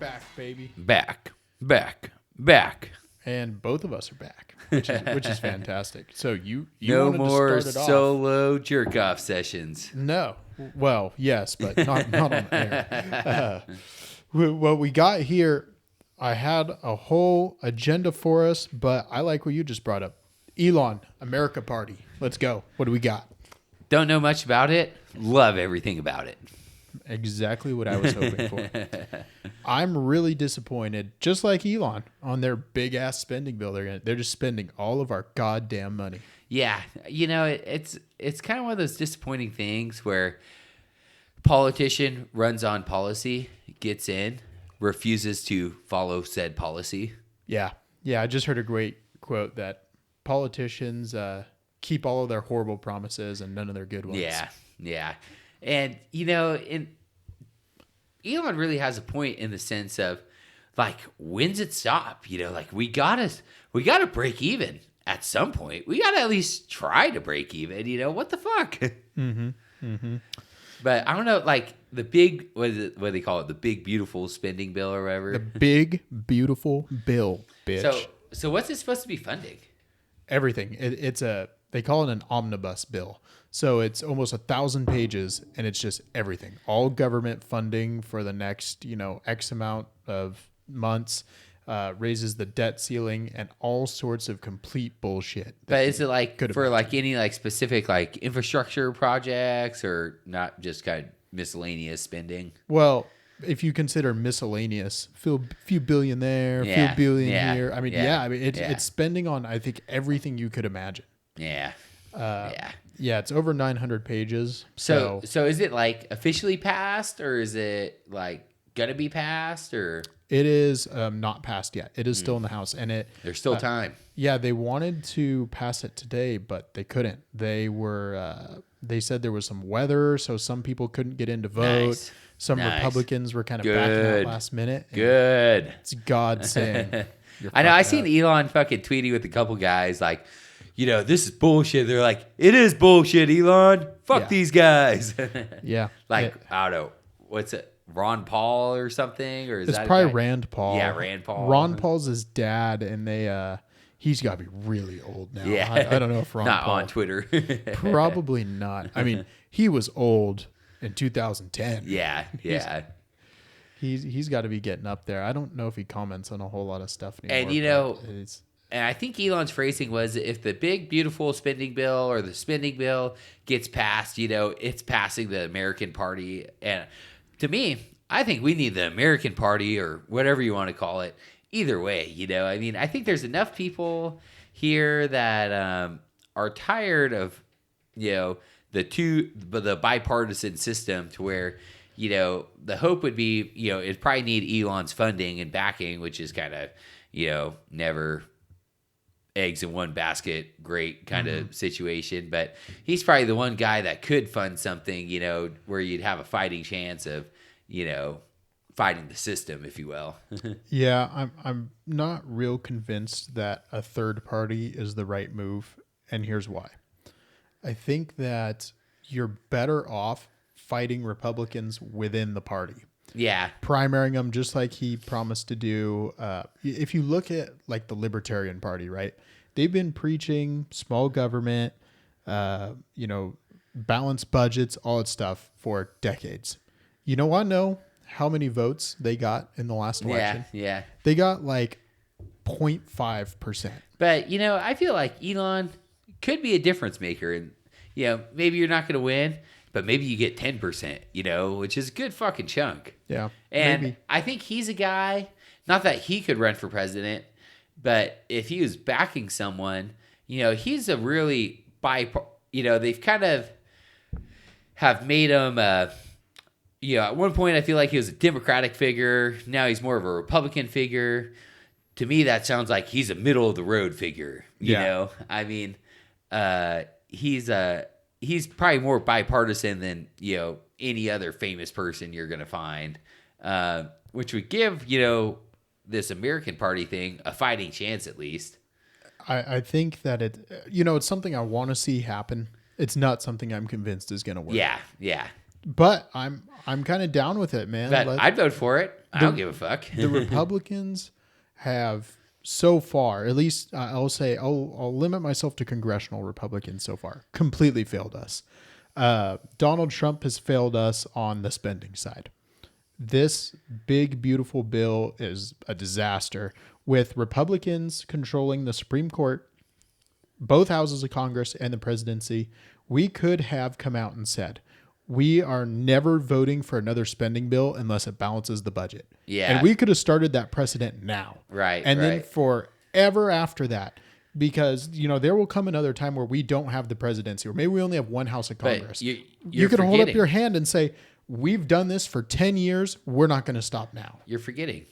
back, baby. Back. And both of us are back, which is fantastic. So you No wanted more to start it off. solo jerk-off sessions. No. Well, yes, but not on air. What we got here, I had a whole agenda for us, but I like what you just brought up. Elon, America Party. Let's go. What do we got? Don't know much about it. Love everything about it. Exactly what I was hoping for. I'm really disappointed, just like Elon, on their big ass spending bill. They're just spending all of our goddamn money. Yeah, it's kind of one of those disappointing things where politician runs on policy, gets in, refuses to follow said policy. Yeah. I just heard a great quote that politicians keep all of their horrible promises and none of their good ones. Yeah. And, Elon really has a point in the sense of, like, when's it stop? Like, we gotta break even at some point. We gotta at least try to break even. What the fuck? Mm-hmm. But I don't know, like, the big, what do they call it? The big, beautiful spending bill or whatever? The big, beautiful bill, bitch. So what's it supposed to be funding? Everything. They call it an omnibus bill. So it's almost 1,000 pages, and it's just everything. All government funding for the next, X amount of months, raises the debt ceiling, and all sorts of complete bullshit. But is it like for like any like specific like infrastructure projects, or not just kind of miscellaneous spending? Well, if you consider miscellaneous, few billion there, few billion here. I mean, it's spending on, I think, everything you could imagine. Yeah. Yeah, it's over 900 pages. So is it like officially passed, or is it like gonna be passed, or? It is not passed yet. It is still in the House, and there's still time. Yeah, they wanted to pass it today, but they couldn't. They said there was some weather, so some people couldn't get in to vote. Nice. Some Republicans were kind of backing out last minute. Good. It's God saying. I know. I seen Elon fucking tweeting with a couple guys like, this is bullshit. They're like, it is bullshit, Elon. Fuck these guys. Yeah. Like, I don't know. What's it? Ron Paul or something? Or is it's that probably Rand Paul. Yeah, Rand Paul. Ron Paul's his dad, and he's got to be really old now. Yeah. I don't know if Ron not Paul. on Twitter. Probably not. I mean, he was old in 2010. Yeah. He's got to be getting up there. I don't know if he comments on a whole lot of stuff anymore. And and I think Elon's phrasing was, if the big, beautiful spending bill or the spending bill gets passed, it's passing the American Party. And to me, I think we need the American Party, or whatever you want to call it, either way. I mean, I think there's enough people here that are tired of, the bipartisan system, to where, the hope would be, it'd probably need Elon's funding and backing, which is kind of, never eggs in one basket, great kind of situation. But he's probably the one guy that could fund something, where you'd have a fighting chance of, fighting the system, if you will. Yeah, I'm not real convinced that a third party is the right move, and here's why. I think that you're better off fighting Republicans within the party. Yeah. Primarying them just like he promised to do. If you look at like the Libertarian Party, right? They've been preaching small government, balanced budgets, all that stuff for decades. You know, I know how many votes they got in the last election. Yeah. They got like 0.5%. But, I feel like Elon could be a difference maker. And, maybe you're not going to win, but maybe you get 10%, which is a good fucking chunk. Yeah. And maybe. I think he's a guy, not that he could run for president, but if he was backing someone, he's a really they've kind of have made him, at one point I feel like he was a Democratic figure. Now he's more of a Republican figure. To me, that sounds like he's a middle of the road figure. You know, I mean, he's probably more bipartisan than, any other famous person you're going to find, which would give, this American Party thing a fighting chance at least. I think that it's something I want to see happen. It's not something I'm convinced is going to work. Yeah. But I'm kind of down with it, man. But I'd vote for it. I don't give a fuck. The Republicans have so far, at least I'll say, I'll limit myself to congressional Republicans so far, completely failed us. Donald Trump has failed us on the spending side. This big, beautiful bill is a disaster with Republicans controlling the Supreme Court, both houses of Congress, and the presidency. We could have come out and said, we are never voting for another spending bill unless it balances the budget. Yeah. And we could have started that precedent now. Right. And then forever after that, because, there will come another time where we don't have the presidency, or maybe we only have one house of Congress. You can hold up your hand and say, we've done this for 10 years. We're not going to stop now. You're forgetting.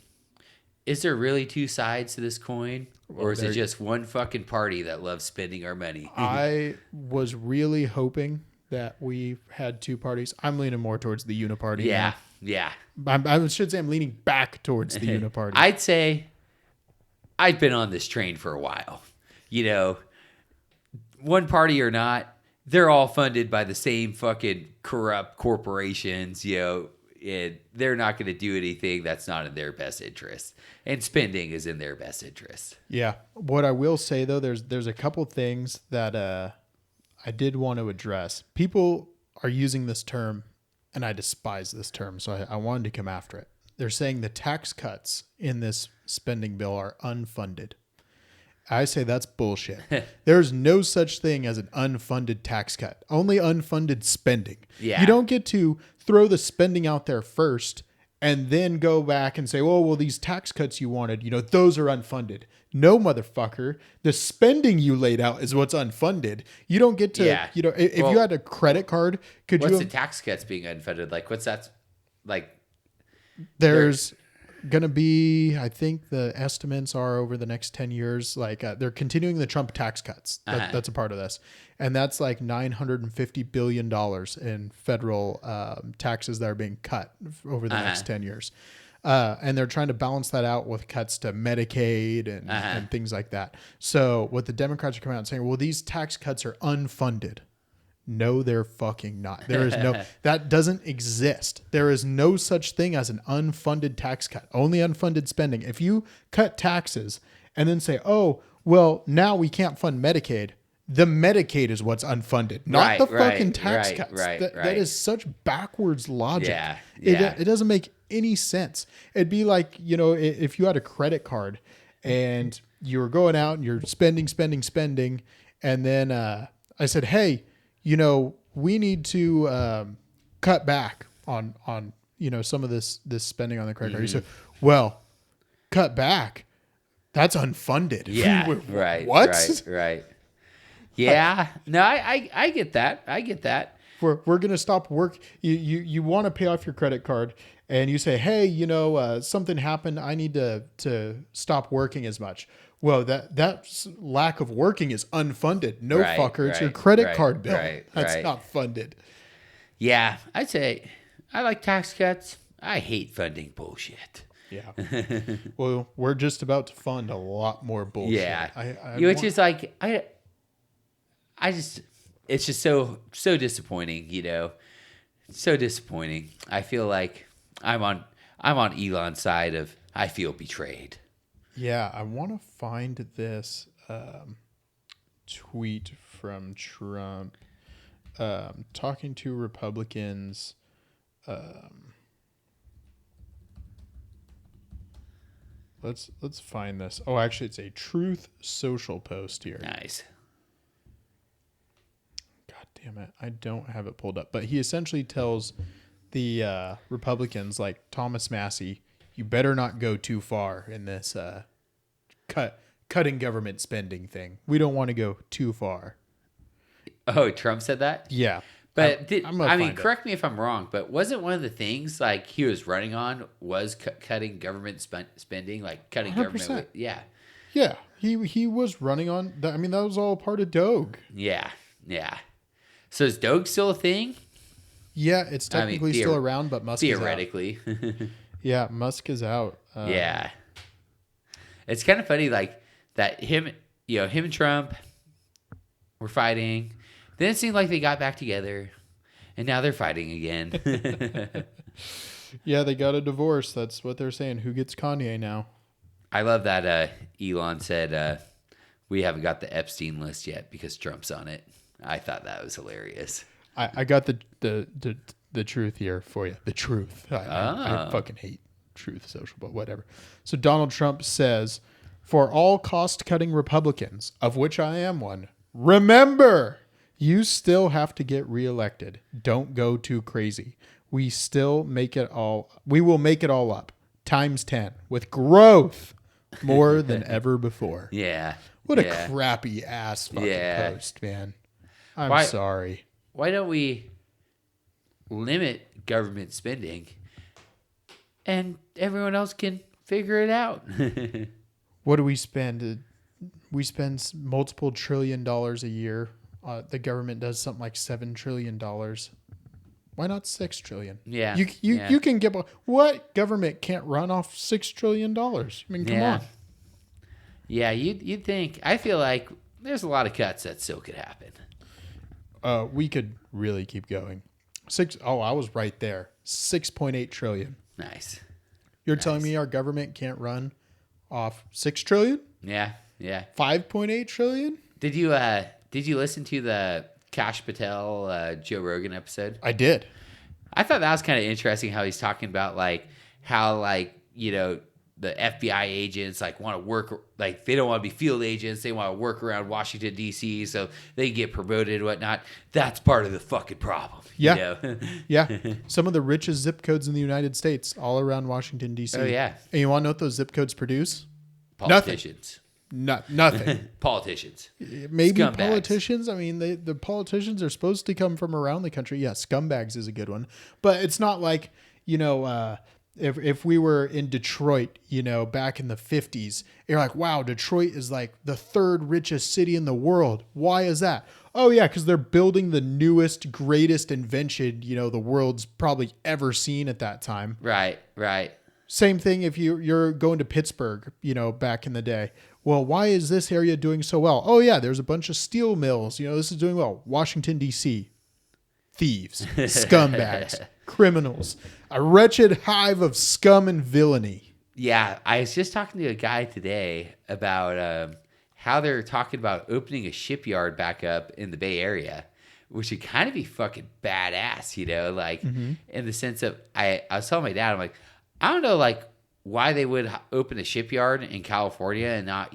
Is there really two sides to this coin? Or is it just one fucking party that loves spending our money? I was really hoping that we had two parties. I'm leaning more towards the uniparty. Yeah, yeah. I should say I'm leaning back towards the uniparty. I'd say I've been on this train for a while. One party or not, they're all funded by the same fucking corrupt corporations, and they're not going to do anything that's not in their best interest. And spending is in their best interest. Yeah. What I will say, though, there's a couple things that I did want to address. People are using this term, and I despise this term, so I wanted to come after it. They're saying the tax cuts in this spending bill are unfunded. I say that's bullshit. There's no such thing as an unfunded tax cut, only unfunded spending. Yeah. You don't get to throw the spending out there first and then go back and say, well, these tax cuts you wanted, those are unfunded. No, motherfucker. The spending you laid out is what's unfunded. You don't get to, if you had a credit card, what's the tax cuts being unfunded? Like, what's that? Like, there's going to be, I think the estimates are over the next 10 years, like they're continuing the Trump tax cuts. That's a part of this. And that's like $950 billion in federal taxes that are being cut over the next 10 years. And they're trying to balance that out with cuts to Medicaid and things like that. So what the Democrats are coming out and saying, well, these tax cuts are unfunded. No, they're fucking not. There is that doesn't exist. There is no such thing as an unfunded tax cut, only unfunded spending. If you cut taxes and then say, oh, well, now we can't fund Medicaid, the Medicaid is what's unfunded, not the fucking tax cuts. That is such backwards logic. Yeah. It doesn't make any sense. It'd be like, if you had a credit card and you were going out and you're spending, and then I said, hey, we need to cut back on some of this spending on the credit card. You said, well, cut back. That's unfunded. Yeah. Right. What? Right. Yeah. No, I get that. I get that. We're going to stop work. You want to pay off your credit card and you say, hey, something happened. I need to stop working as much. Well, that lack of working is unfunded. No, fucker. It's your credit card bill. That's not funded. Yeah. I'd say I like tax cuts. I hate funding bullshit. Yeah. Well, we're just about to fund a lot more bullshit. Yeah. Which is like, it's just so disappointing, so disappointing. I feel like I'm on Elon's side of, I feel betrayed. Yeah, I want to find this tweet from Trump talking to Republicans. Let's find this. Oh, actually, it's a Truth Social post here. Nice. God damn it, I don't have it pulled up. But he essentially tells the Republicans, like Thomas Massie, you better not go too far in this cutting government spending thing. We don't want to go too far. Oh, Trump said that? Yeah. But correct me if I'm wrong, but wasn't one of the things like he was running on was cutting government spending, like cutting 100%. Government? Yeah. Yeah. He was running on that. I mean, that was all part of Doge. Yeah. Yeah. So is Doge still a thing? Yeah, it's technically still around, but Musk theoretically. is out. Yeah, Musk is out. Yeah. It's kind of funny, like that him and Trump were fighting. Then it seemed like they got back together. And now they're fighting again. Yeah, they got a divorce. That's what they're saying. Who gets Kanye now? I love that Elon said, we haven't got the Epstein list yet because Trump's on it. I thought that was hilarious. I got the truth here for you. The truth. I fucking hate Truth Social, but whatever. So Donald Trump says, for all cost-cutting Republicans, of which I am one, remember, you still have to get reelected. Don't go too crazy. We will make it all up times 10 with growth more than ever before. Yeah. What a crappy ass fucking post, man. I'm sorry. Why don't we limit government spending and everyone else can figure it out? What do we spend? We spend multiple $1 trillion a year. The government does something like $7 trillion. Why not $6 trillion? Yeah. You can get what government can't run off $6 trillion? I mean, come on. Yeah, you'd think. I feel like there's a lot of cuts that still could happen. We could really keep going. I was right there. 6.8 trillion. Nice. You're telling me our government can't run off 6 trillion? Yeah. 5.8 trillion? Did you listen to the Kash Patel Joe Rogan episode? I did. I thought that was kind of interesting how he's talking about how the FBI agents want to work, they don't want to be field agents. They want to work around Washington, D.C. so they can get promoted and whatnot. That's part of the fucking problem. Yeah. Yeah. Some of the richest zip codes in the United States, all around Washington, D.C. Oh, yeah. And you want to know what those zip codes produce? Politicians. Nothing. Politicians. Maybe Scumbags. politicians. I mean, the politicians are supposed to come from around the country. Yeah, scumbags is a good one. But it's not like, if we were in Detroit, back in the 50s, you're like, wow, Detroit is like the third richest city in the world. Why is that? Oh, yeah, because they're building the newest, greatest invention, the world's probably ever seen at that time. Right. Same thing if you're going to Pittsburgh, back in the day. Well, why is this area doing so well? Oh, yeah, there's a bunch of steel mills. This is doing well. Washington, D.C. Thieves, scumbags, criminals, a wretched hive of scum and villainy. Yeah, I was just talking to a guy today about how they're talking about opening a shipyard back up in the Bay Area, which would kind of be fucking badass, in the sense of, I was telling my dad, I'm like, I don't know, why they would open a shipyard in California and not,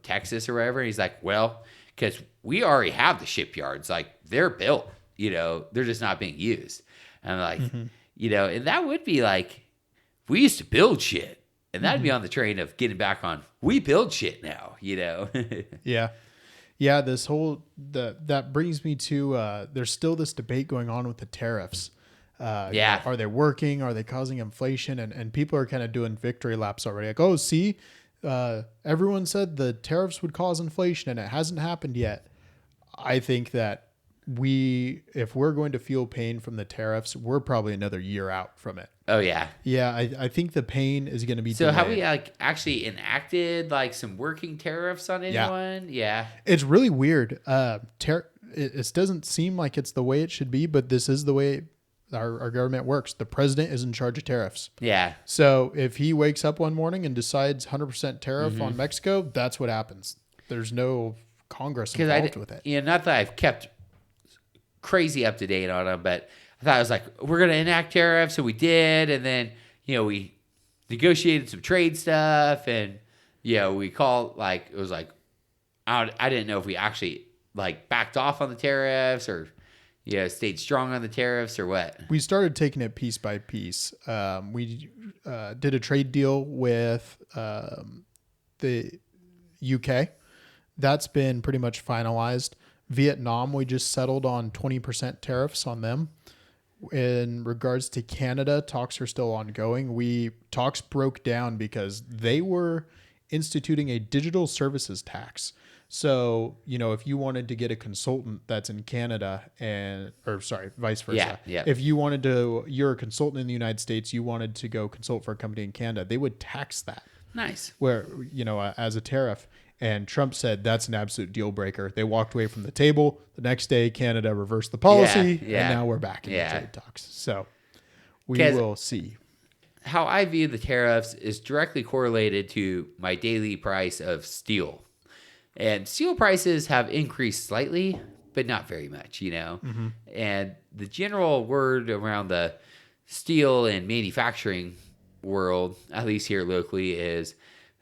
Texas or wherever. And he's like, well, because we already have the shipyards. They're built, they're just not being used. And I'm like, and that would be we used to build shit. And that'd be on the train of getting back on, we build shit now, Yeah. Yeah, that brings me to, there's still this debate going on with the tariffs. Are they working? Are they causing inflation? And people are kind of doing victory laps already. Like, oh, see, everyone said the tariffs would cause inflation and it hasn't happened yet. I think that if we're going to feel pain from the tariffs, we're probably another year out from it. Oh, yeah. Yeah, I think the pain is going to be So delayed. have we actually enacted some working tariffs on anyone? Yeah. It's really weird. It doesn't seem like it's the way it should be, but this is the way our government works. The president is in charge of tariffs. Yeah. So if he wakes up one morning and decides 100% tariff on Mexico, that's what happens. There's no Congress involved with it. Not that I've kept crazy up to date on them, but I thought it was we're going to enact tariffs, so we did, and then we negotiated some trade stuff, and we called it was I didn't know if we actually backed off on the tariffs or stayed strong on the tariffs or what. We started taking it piece by piece. We did a trade deal with the UK. That's been pretty much finalized. Vietnam, we just settled on 20% tariffs on them. In regards to Canada, talks are still ongoing. Talks broke down because they were instituting a digital services tax. So, if you wanted to get a consultant that's in Canada vice versa. Yeah. If you're a consultant in the United States, you wanted to go consult for a company in Canada, they would tax that. Nice. Where, as a tariff. And Trump said that's an absolute deal breaker. They walked away from the table. The next day, Canada reversed the policy, and now we're back in the trade talks. So we will see. How I view the tariffs is directly correlated to my daily price of steel. And steel prices have increased slightly, but not very much, Mm-hmm. And the general word around the steel and manufacturing world, at least here locally, is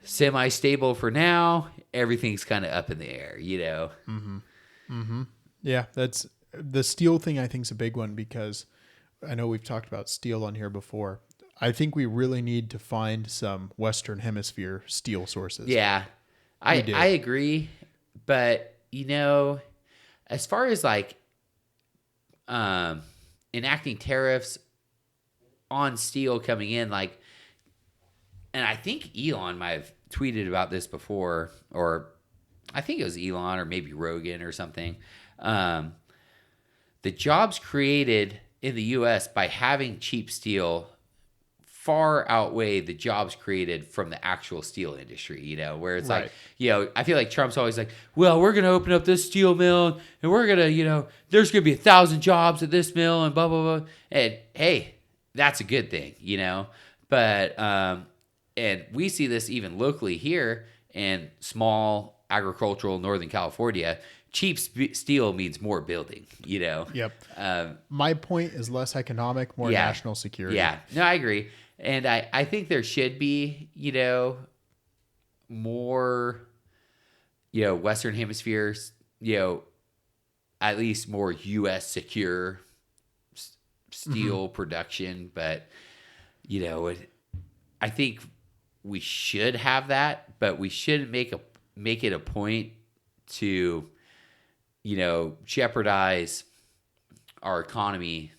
semi-stable for now. Everything's kind of up in the air, Mm-hmm. Mm-hmm. Yeah, that's the steel thing. I think is a big one because I know we've talked about steel on here before. I think we really need to find some Western Hemisphere steel sources. Yeah, I agree. But, as far as like enacting tariffs on steel coming in, like, and I think Elon might have tweeted about this before, or I think it was Elon or maybe Rogan or something. The jobs created in the U.S. by having cheap steel far outweigh the jobs created from the actual steel industry, where it's Right. like, I feel like Trump's always like, well, we're going to open up this steel mill and we're going to, there's going to be 1,000 jobs at this mill and blah, blah, blah. And hey, that's a good thing, but, and we see this even locally here in small agricultural Northern California. Cheap steel means more building, Yep. My point is less economic, more national security. Yeah, no, I agree. And I think there should be, more, Western hemispheres, at least more U.S. secure steel production. But, I think we should have that, but we shouldn't make it a point to, jeopardize our economy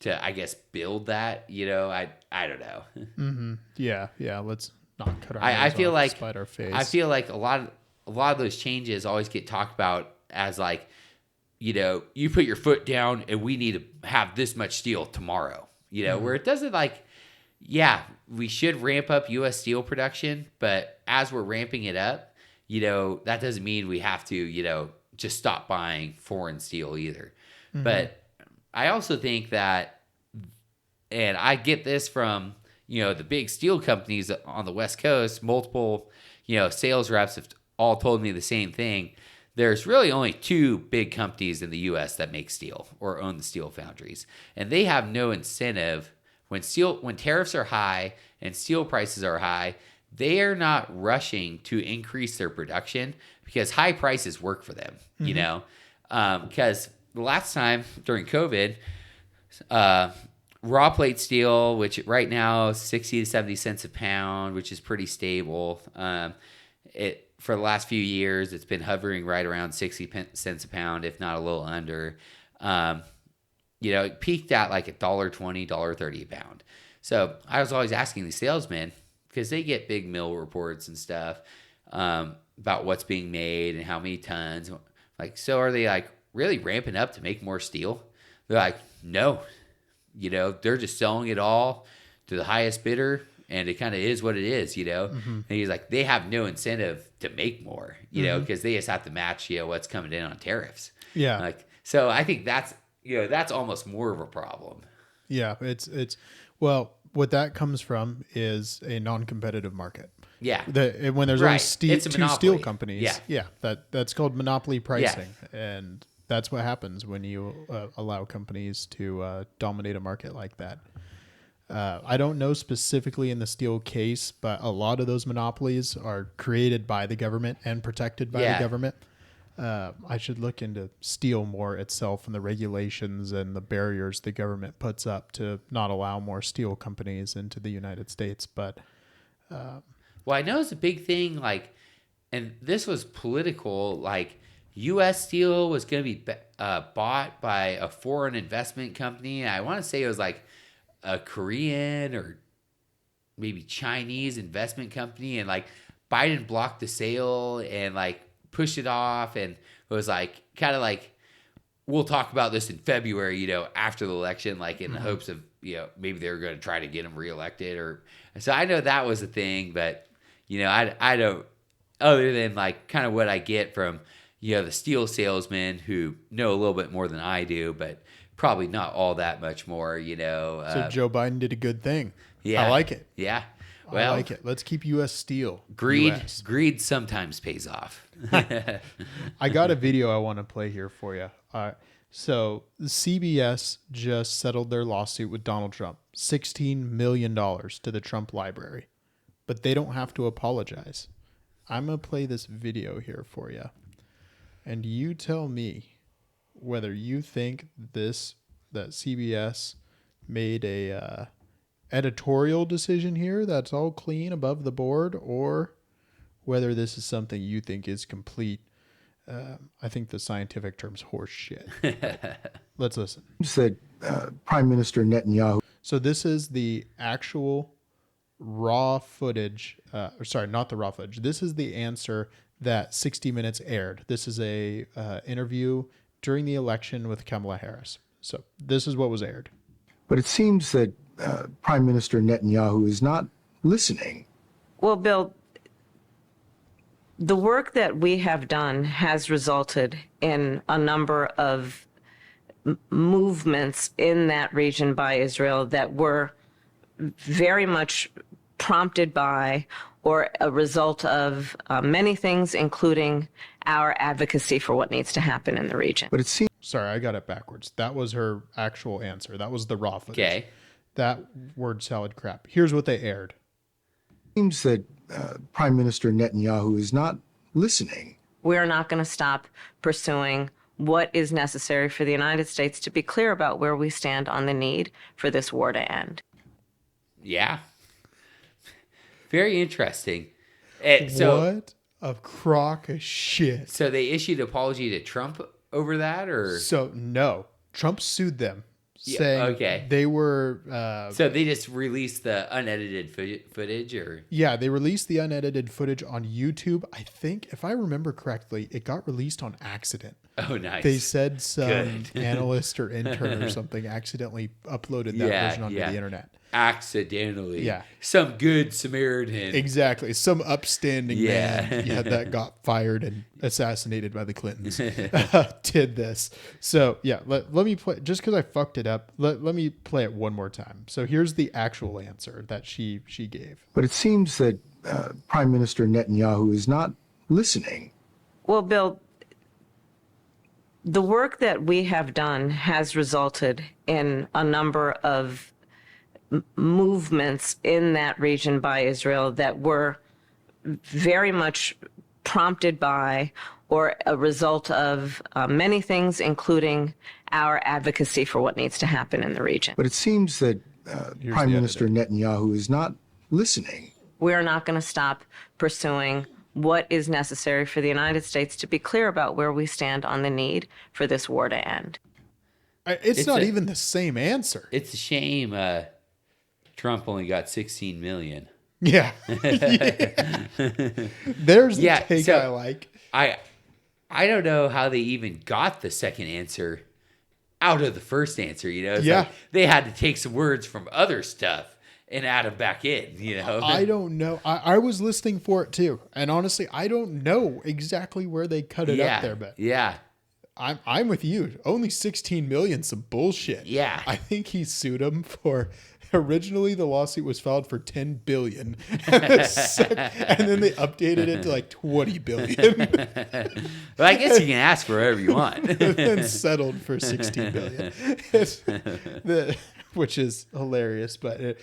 to, I guess, build that. I don't know. Mm-hmm. Yeah. Let's not cut our I feel off like despite our face. I feel like a lot of those changes always get talked about as like, you put your foot down and we need to have this much steel tomorrow. Where it doesn't like, yeah, we should ramp up U.S. steel production, but as we're ramping it up, that doesn't mean we have to, just stop buying foreign steel either. Mm-hmm. But I also think that, and I get this from, the big steel companies on the West Coast, multiple, sales reps have all told me the same thing. There's really only two big companies in the U.S. that make steel or own the steel foundries. And they have no incentive when tariffs are high and steel prices are high, they are not rushing to increase their production because high prices work for them, because the last time during COVID, raw plate steel, which right now is 60 to 70 cents a pound, which is pretty stable. For the last few years, it's been hovering right around 60 cents a pound, if not a little under. It peaked at like $1.20, $1.30 a pound. So I was always asking the salesmen, because they get big mill reports and stuff about what's being made and how many tons. Like, so are they like really ramping up to make more steel? They're like, no. They're just selling it all to the highest bidder, and it kind of is what it is, Mm-hmm. And he's like, they have no incentive to make more, because they just have to match, what's coming in on tariffs. Yeah. Like, so I think that's almost more of a problem. Yeah. Well, what that comes from is a non-competitive market. Yeah. When there's only two steel companies. Yeah. That's called monopoly pricing. Yeah. And that's what happens when you allow companies to dominate a market like that. I don't know specifically in the steel case, but a lot of those monopolies are created by the government and protected by the government. I should look into steel more itself and the regulations and the barriers the government puts up to not allow more steel companies into the United States. But well, I know it's a big thing, like, and this was political, like U.S. Steel was going to be bought by a foreign investment company. I want to say it was like a Korean or maybe Chinese investment company, and like Biden blocked the sale and like pushed it off, and it was like kind of like, we'll talk about this in February, after the election, like in the hopes of, maybe they were going to try to get him reelected, or so I know that was a thing, but I don't, other than like kind of what I get from, the steel salesmen who know a little bit more than I do, but probably not all that much more, So Joe Biden did a good thing. Yeah. I like it. Yeah. Well, I like it. Let's keep U.S. steel. Greed US. sometimes pays off. I got a video I want to play here for you. So CBS just settled their lawsuit with Donald Trump, $16 million to the Trump library, but they don't have to apologize. I'm going to play this video here for you. And you tell me whether you think that CBS made a editorial decision here that's all clean above the board, or whether this is something you think is complete. I think the scientific term's horse shit. Let's listen. Said Prime Minister Netanyahu. So this is the actual raw footage. Sorry, not the raw footage. This is the answer that 60 Minutes aired. This is a interview during the election with Kamala Harris. So this is what was aired. But it seems that Prime Minister Netanyahu is not listening. Well, Bill, the work that we have done has resulted in a number of movements in that region by Israel that were very much prompted by or a result of many things, including our advocacy for what needs to happen in the region. But it seems. Sorry, I got it backwards. That was her actual answer. That was the raw footage. Okay. That word salad crap. Here's what they aired. Seems that Prime Minister Netanyahu is not listening. We are not going to stop pursuing what is necessary for the United States to be clear about where we stand on the need for this war to end. Yeah. Very interesting. What a crock of shit. So they issued an apology to Trump over that, or? So no, Trump sued them, saying okay. they were. So they just released the unedited footage, or? Yeah, they released the unedited footage on YouTube. I think, if I remember correctly, it got released on accident. Oh, nice. They said some analyst or intern or something accidentally uploaded that version onto the internet. Accidentally. Yeah. Some good Samaritan. Exactly. Some upstanding man that got fired and assassinated by the Clintons did this. So, yeah, let me play, just because I fucked it up, let me play it one more time. So here's the actual answer that she gave. But it seems that Prime Minister Netanyahu is not listening. Well, Bill, the work that we have done has resulted in a number of movements in that region by Israel that were very much prompted by or a result of many things, including our advocacy for what needs to happen in the region. But it seems that Prime Minister Netanyahu is not listening. We are not going to stop pursuing what is necessary for the United States to be clear about where we stand on the need for this war to end. It's not even the same answer. It's a shame Trump only got 16 million. Yeah. There's the take so I like. I don't know how they even got the second answer out of the first answer, It's like they had to take some words from other stuff and add them back in, I don't know. I was listening for it too. And honestly, I don't know exactly where they cut it up there, but I'm with you. Only 16 million, some bullshit. Yeah. I think he sued him for, originally the lawsuit was filed for 10 billion. And then they updated it to like 20 billion. Well, I guess you can ask for whatever you want. And then settled for 16 billion. Which is hilarious, but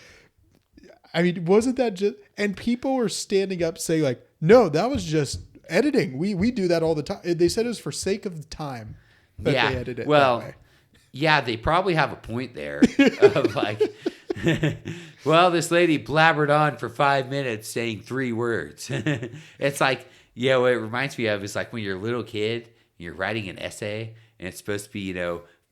wasn't that just, and people were standing up saying like, no, that was just editing. We do that all the time. They said it was for sake of time that they edited it that way. Yeah, they probably have a point there of like, well, this lady blabbered on for 5 minutes saying 3 words. It's like, what it reminds me of is like when you're a little kid, you're writing an essay and it's supposed to be,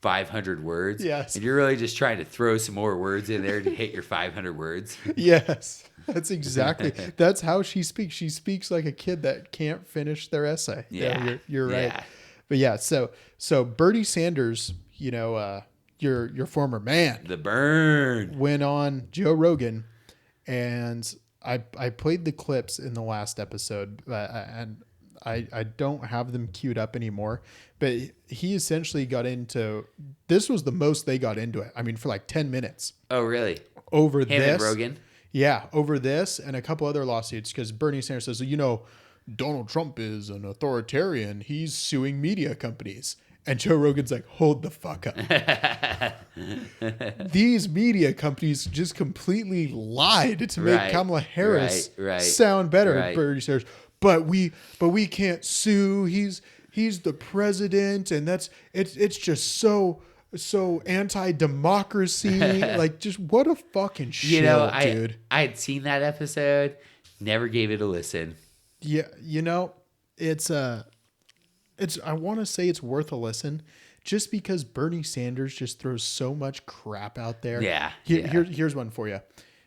500 words. Yes. And you're really just trying to throw some more words in there to hit your 500 words. Yes. That's exactly. That's how she speaks. She speaks like a kid that can't finish their essay. Yeah. You're right. Yeah. But yeah, so Bernie Sanders, your former man, The burn, went on Joe Rogan and I played the clips in the last episode, and I don't have them queued up anymore. But he essentially got into, this was the most they got into it. I mean, for like 10 minutes. Oh, really? Over Him this. and Rogan? Yeah, over this and a couple other lawsuits, because Bernie Sanders says, Donald Trump is an authoritarian. He's suing media companies. And Joe Rogan's like, hold the fuck up. These media companies just completely lied to make Kamala Harris sound better. Right. Bernie Sanders, but we can't sue. He's the president, and it's just so anti-democracy. Like, just what a fucking shit, dude. I had seen that episode, never gave it a listen. Yeah, I want to say it's worth a listen, just because Bernie Sanders just throws so much crap out there. Yeah. Here's one for you.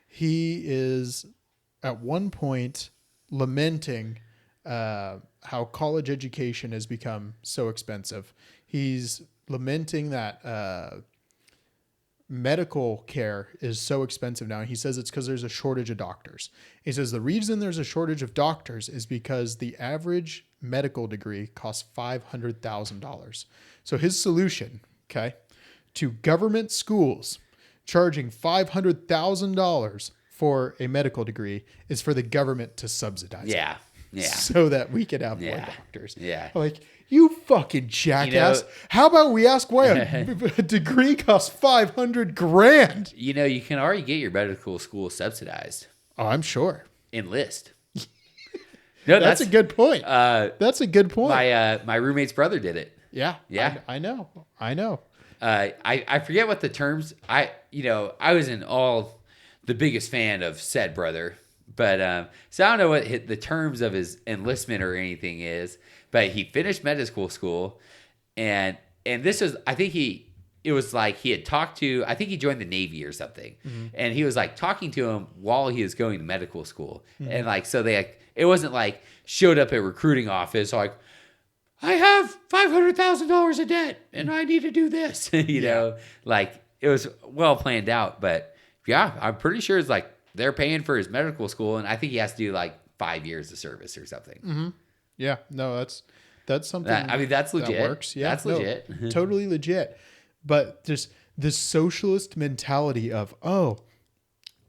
He is at one point lamenting how college education has become so expensive. He's lamenting that medical care is so expensive now. He says it's because there's a shortage of doctors. He says the reason there's a shortage of doctors is because the average medical degree costs $500,000. So his solution, to government schools charging $500,000 for a medical degree is for the government to subsidize it. Yeah. So that we could have more doctors. Yeah. Like, you fucking jackass. How about we ask why a degree costs $500,000? You can already get your medical school subsidized. Oh, I'm sure. Enlist. No, that's a good point. That's a good point. My roommate's brother did it. Yeah. I know. I forget what the terms. I wasn't all the biggest fan of said brother, but so I don't know what the terms of his enlistment or anything is. But he finished medical school, and this was, I think it was like he had talked to, I think he joined the Navy or something, and he was like talking to him while he was going to medical school, and like so it wasn't like showed up at recruiting office like, I have $500,000 of debt and I need to do this, know, like it was well planned out. But yeah, I'm pretty sure it's like they're paying for his medical school, and I think he has to do like 5 years of service or something. Mm-hmm. Yeah, no, that's something. That's legit. That works. Yeah, that's legit. Totally legit. But just the socialist mentality of,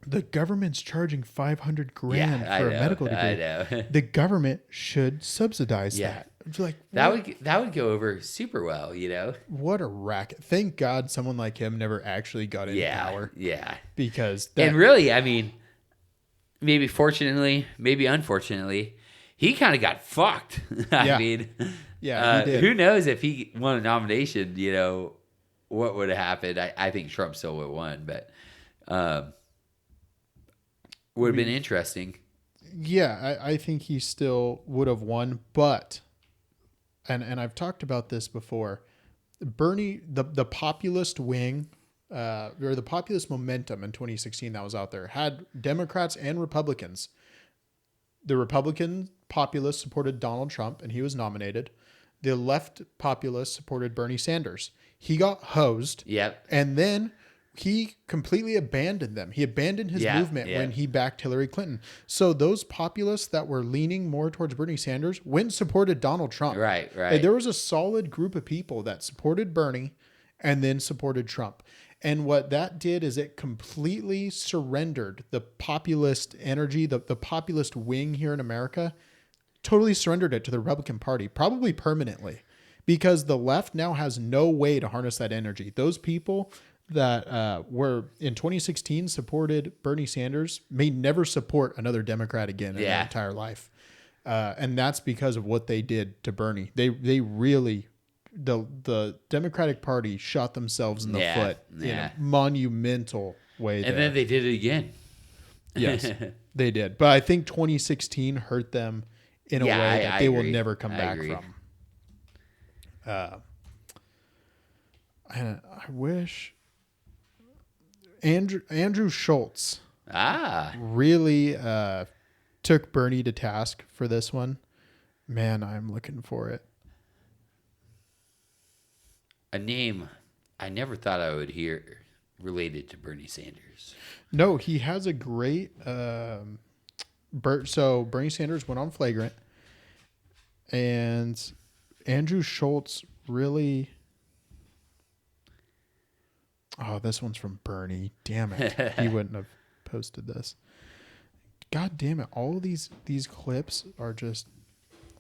the government's charging $500,000 for a medical degree. I know. The government should subsidize that. It's like, that would go over super well, What a racket! Thank God someone like him never actually got into power. Yeah, because and really, I mean, maybe fortunately, maybe unfortunately, he kind of got fucked. I mean, he did. Who knows if he won a nomination? What would have happened? I think Trump still would have won, but would have been interesting. Yeah, I think he still would have won, but and I've talked about this before. Bernie, the populist wing, or the populist momentum in 2016 that was out there had Democrats and Republicans. The Republican populists supported Donald Trump, and he was nominated. The left populists supported Bernie Sanders. He got hosed. Yep. And then he completely abandoned them. He abandoned his movement when he backed Hillary Clinton. So those populists that were leaning more towards Bernie Sanders went and supported Donald Trump. Right. And there was a solid group of people that supported Bernie and then supported Trump. And what that did is it completely surrendered the populist energy, the populist wing here in America, totally surrendered it to the Republican Party, probably permanently, because the left now has no way to harness that energy. Those people that were in 2016 supported Bernie Sanders may never support another Democrat again in their entire life. And that's because of what they did to Bernie. They really... The Democratic Party shot themselves in the foot in a monumental way. And then they did it again. Yes, they did. But I think 2016 hurt them in a way that they will never come back from. I wish Andrew Schultz really took Bernie to task for this one. Man, I'm looking for it. A name I never thought I would hear related to Bernie Sanders. No, he has a great So Bernie Sanders went on flagrant, and Andrew Schultz really. Oh, this one's from Bernie. Damn it. He wouldn't have posted this. God damn it. All of these clips are just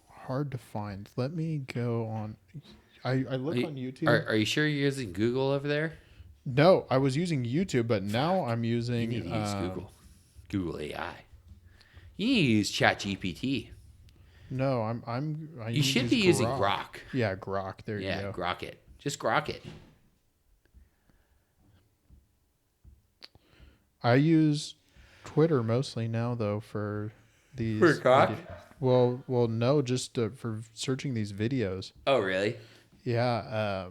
hard to find. Let me go on. I look on YouTube. Are you sure you're using Google over there? No, I was using YouTube, but now I'm using. You need to use Google. Google AI. You need to use ChatGPT. No, You should be using Grok. Yeah, Grok. There you go. Yeah, Grok it. Just Grok it. I use Twitter mostly now, though, for these. For Grok? Well, no, just for searching these videos. Oh, really? Yeah.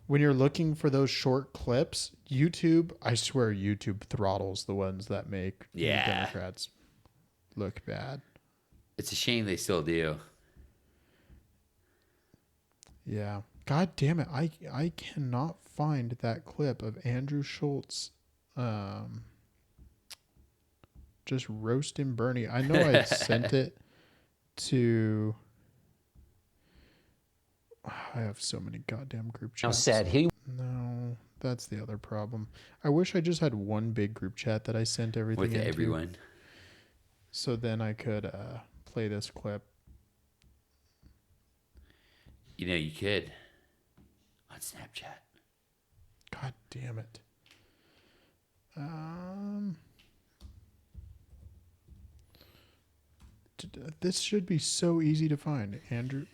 When you're looking for those short clips, YouTube, I swear YouTube throttles the ones that make the Democrats look bad. It's a shame they still do. Yeah. God damn it. I cannot find that clip of Andrew Schultz just roasting Bernie. I know I sent it to. I have so many goddamn group chats. No, that's the other problem. I wish I just had one big group chat that I sent everything With into, everyone. so then I could play this clip. You know, you could on Snapchat. God damn it. This should be so easy to find, Andrew.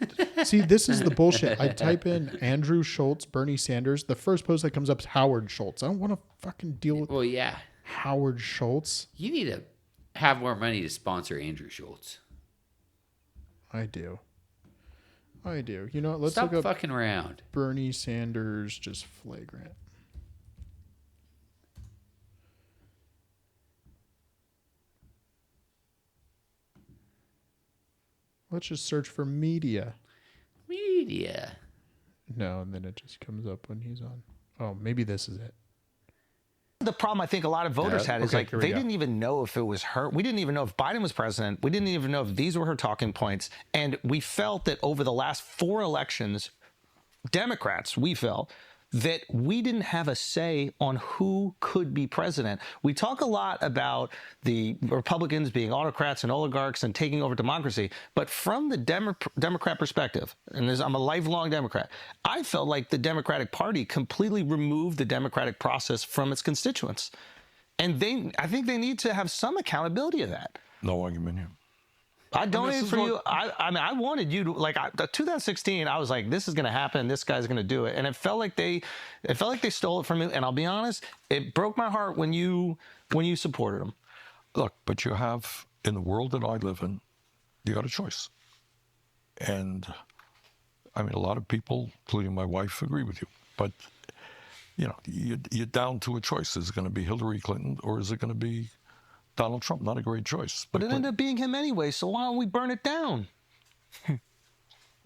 See, this is the bullshit. I type in Andrew Schultz, Bernie Sanders. The first post that comes up is Howard Schultz. I don't want to fucking deal with Well, yeah. Howard Schultz. You need to have more money to sponsor Andrew Schultz. I do. You know what? Let's Stop look up fucking around. Bernie Sanders just flagrant. Let's just search for media. Media. No, and then it just comes up when he's on. Oh, maybe this is it. The problem I think a lot of voters had is Okay, like here we they go. didn't even know if it was her. We didn't even know if Biden was president. We didn't even know if these were her talking points. And we felt that over the last 4 elections, Democrats, we felt that we didn't have a say on who could be president. We talk a lot about the Republicans being autocrats and oligarchs and taking over democracy, but from the Democrat perspective, and I'm a lifelong Democrat, I felt like the Democratic Party completely removed the democratic process from its constituents. And I think they need to have some accountability of that. No argument here. I donated for you. I mean, I wanted you to, like, 2016, I was like, this is going to happen. This guy's going to do it. And it felt like they stole it from me. And I'll be honest, it broke my heart when you supported him. Look, but you have, in the world that I live in, you got a choice. And I mean, a lot of people, including my wife, agree with you. But, you know, you're down to a choice. Is it going to be Hillary Clinton or is it going to be Donald Trump? Not a great choice. But it ended up being him anyway, so why don't we burn it down?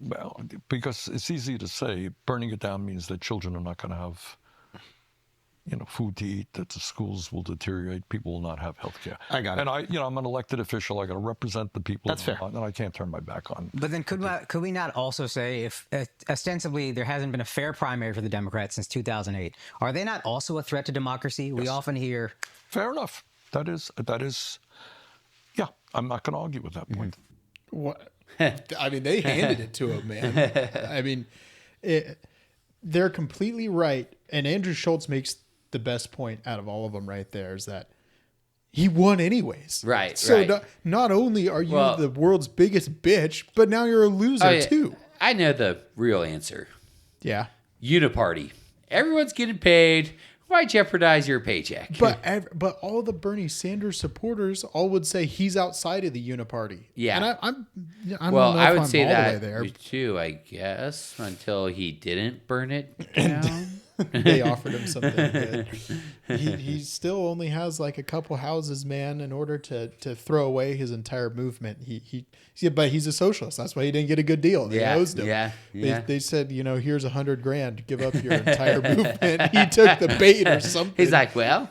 Well, because it's easy to say burning it down means that children are not going to have, you know, food to eat, that the schools will deteriorate, people will not have health care. I got it. And I'm an elected official. I got to represent the people. That's fair. And I can't turn my back on. But then could we not also say if ostensibly there hasn't been a fair primary for the Democrats since 2008, are they not also a threat to democracy? We often hear. Fair enough. That is, yeah, I'm not going to argue with that point. What? I mean, they handed it to him, man. I mean, they're completely right. And Andrew Schultz makes the best point out of all of them right there is that he won anyways. Right, So right. not only are you the world's biggest bitch, but now you're a loser too. I know the real answer. Yeah. Uniparty. Everyone's getting paid. Why jeopardize your paycheck? But all the Bernie Sanders supporters all would say he's outside of the uniparty. Yeah. And I don't well, know I if would I'm say all the way that there. too, I guess, until he didn't burn it down. They offered him something good. He still only has like a couple houses, man, in order to throw away his entire movement. But he's a socialist. That's why he didn't get a good deal. They owed him. Yeah. They said, here's $100,000. Give up your entire movement. He took the bait or something. He's like, well,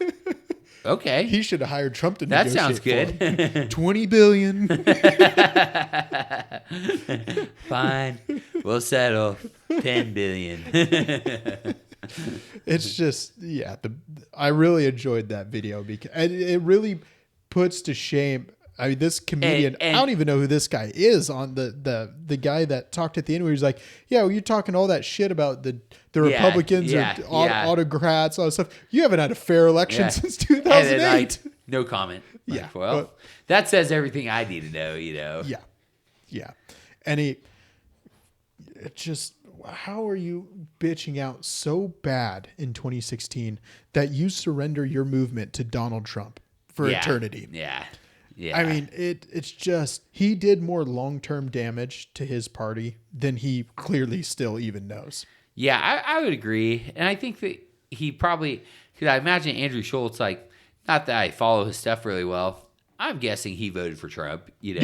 Okay. He should have hired Trump to That negotiate sounds good. for him. $20 billion. Fine. We'll settle. $10 billion. It's just, yeah. I really enjoyed that video because it really puts to shame. I mean, this comedian, And I don't even know who this guy is on the guy that talked at the end where he's like, yeah, well, you're talking all that shit about the Republicans or autocrats, all that stuff. You haven't had a fair election since 2008. And then, no comment. Yeah, Well, that says everything I need to know, Yeah. Yeah. And it just, how are you bitching out so bad in 2016 that you surrender your movement to Donald Trump for eternity? Yeah. Yeah. I mean, it's just, he did more long-term damage to his party than he clearly still even knows. Yeah, I would agree. And I think that he probably, because I imagine Andrew Schultz, like, not that I follow his stuff really well, I'm guessing he voted for Trump, He's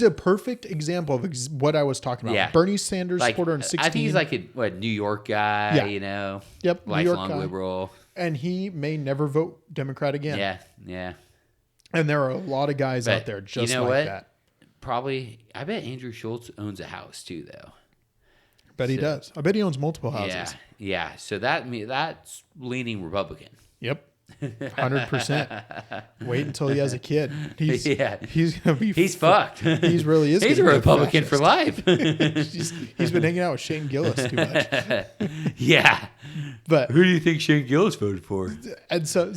a perfect example of what I was talking about. Yeah. Bernie Sanders supporter in 16. I think he's like a New York guy, Yeah. you know? Yep, New York lifelong guy. liberal. And he may never vote Democrat again. Yeah, yeah. And there are a lot of guys out there just like that. Probably, I bet Andrew Schultz owns a house too, though. Bet he does. I bet he owns multiple houses. Yeah, yeah. So that's leaning Republican. Yep. 100%. Wait until he has a kid. He's gonna be. He's fucked. He's really is. He's a gonna be Republican fascist. for life. he's been hanging out with Shane Gillis too much. Yeah. But Who do you think Shane Gillis voted for? and so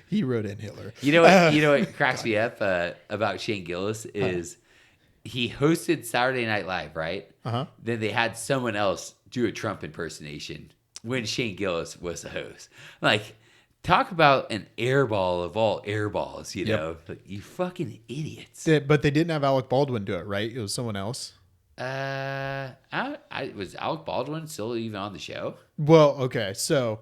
he wrote in Hitler. You know what? You know what cracks me up about Shane Gillis is he hosted Saturday Night Live, right? Uh-huh. Then they had someone else do a Trump impersonation when Shane Gillis was the host. Like, talk about an airball of all airballs, you know? Like, you fucking idiots. But they didn't have Alec Baldwin do it, right? It was someone else. Was Alec Baldwin still even on the show? Well, okay, so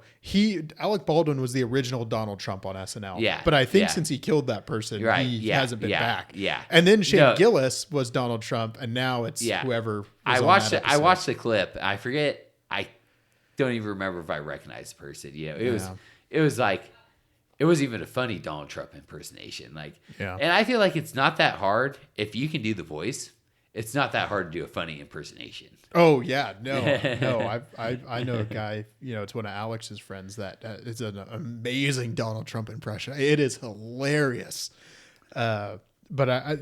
Alec Baldwin was the original Donald Trump on SNL. Yeah, but I think yeah. since he killed that person, Right, he yeah, hasn't been yeah, back. yeah. And then Shane No. Gillis was Donald Trump, and now it's whoever. I on watched that I episode. watched the clip. I forget. I don't even remember if I recognized the person. You know, it was like it wasn't even a funny Donald Trump impersonation. Like, and I feel like it's not that hard if you can do the voice. It's not that hard to do a funny impersonation. Oh yeah, no. I know a guy. You know, it's one of Alex's friends that is an amazing Donald Trump impression. It is hilarious. But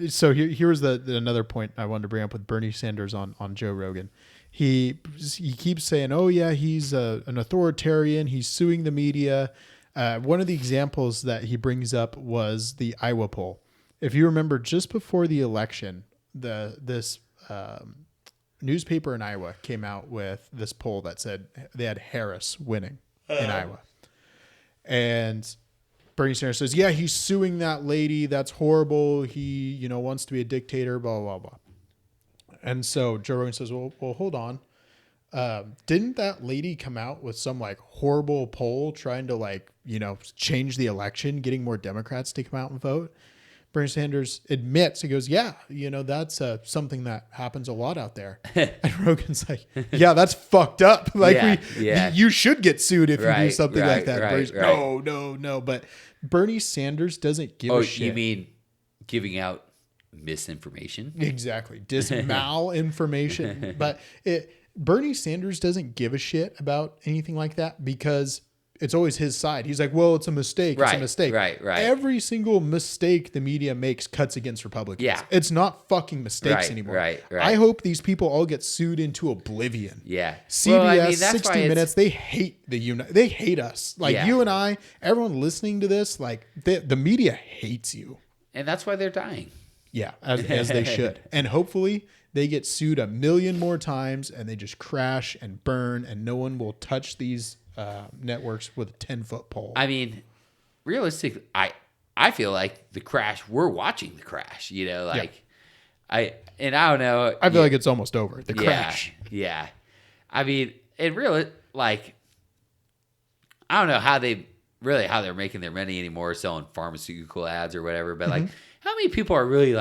so here's another point I wanted to bring up with Bernie Sanders on Joe Rogan. He keeps saying, "Oh yeah, he's an authoritarian. He's suing the media." One of the examples that he brings up was the Iowa poll. If you remember, just before the election, this newspaper in Iowa came out with this poll that said they had Harris winning in Iowa. And Bernie Sanders says, yeah, he's suing that lady. That's horrible. He, wants to be a dictator, blah, blah, blah. And so Joe Rogan says, well, hold on. Didn't that lady come out with some like horrible poll trying to change the election, getting more Democrats to come out and vote? Bernie Sanders admits, he goes, yeah, that's something that happens a lot out there. And Rogan's like, yeah, that's fucked up. Like, you should get sued if you do something like that. No. But Bernie Sanders doesn't give a shit. Oh, you mean giving out misinformation? Exactly. Malinformation. But Bernie Sanders doesn't give a shit about anything like that because it's always his side. He's like, well, it's a mistake. It's a mistake. Right. Every single mistake the media makes cuts against Republicans. Yeah. It's not fucking mistakes anymore. Right. I hope these people all get sued into oblivion. Yeah. CBS, 60 Minutes, they hate they hate us. Like you and I, everyone listening to this, like the media hates you. And that's why they're dying. Yeah, as they should. And hopefully they get sued a million more times and they just crash and burn and no one will touch these networks with a 10-foot pole. I mean, realistically, I feel like the crash, we're watching the crash, I don't know. I feel like it's almost over. The crash. Yeah. I mean, it really, I don't know how they're making their money anymore, selling pharmaceutical ads or whatever, but how many people are really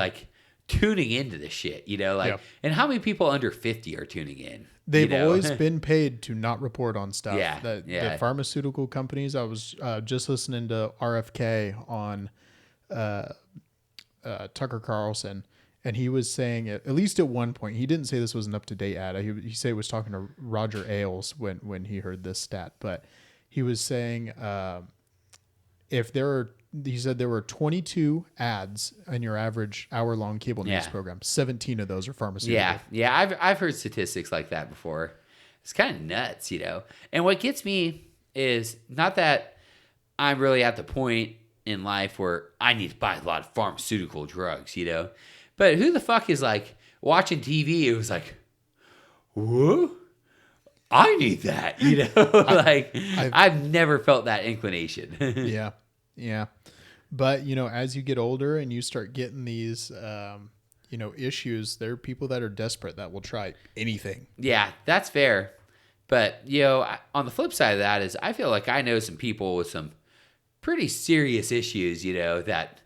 tuning into this shit, and how many people under 50 are tuning in? They've you know? always been paid to not report on stuff. Yeah, The pharmaceutical companies. I was just listening to RFK on Tucker Carlson, and he was saying, at least at one point, he didn't say this was an up-to-date ad. He said he was talking to Roger Ailes when he heard this stat, but he was saying he said there were 22 ads in your average hour-long cable news program. 17 of those are pharmaceutical. Yeah. I've heard statistics like that before. It's kind of nuts, you know. And what gets me is not that I'm really at the point in life where I need to buy a lot of pharmaceutical drugs, you know. But who the fuck is like watching TV? It was like, whoa, I need that, you know. I've never felt that inclination. Yeah. But, you know, as you get older and you start getting these, issues, there are people that are desperate that will try anything. Yeah, that's fair. But, you know, on the flip side of that is I feel like I know some people with some pretty serious issues, you know, that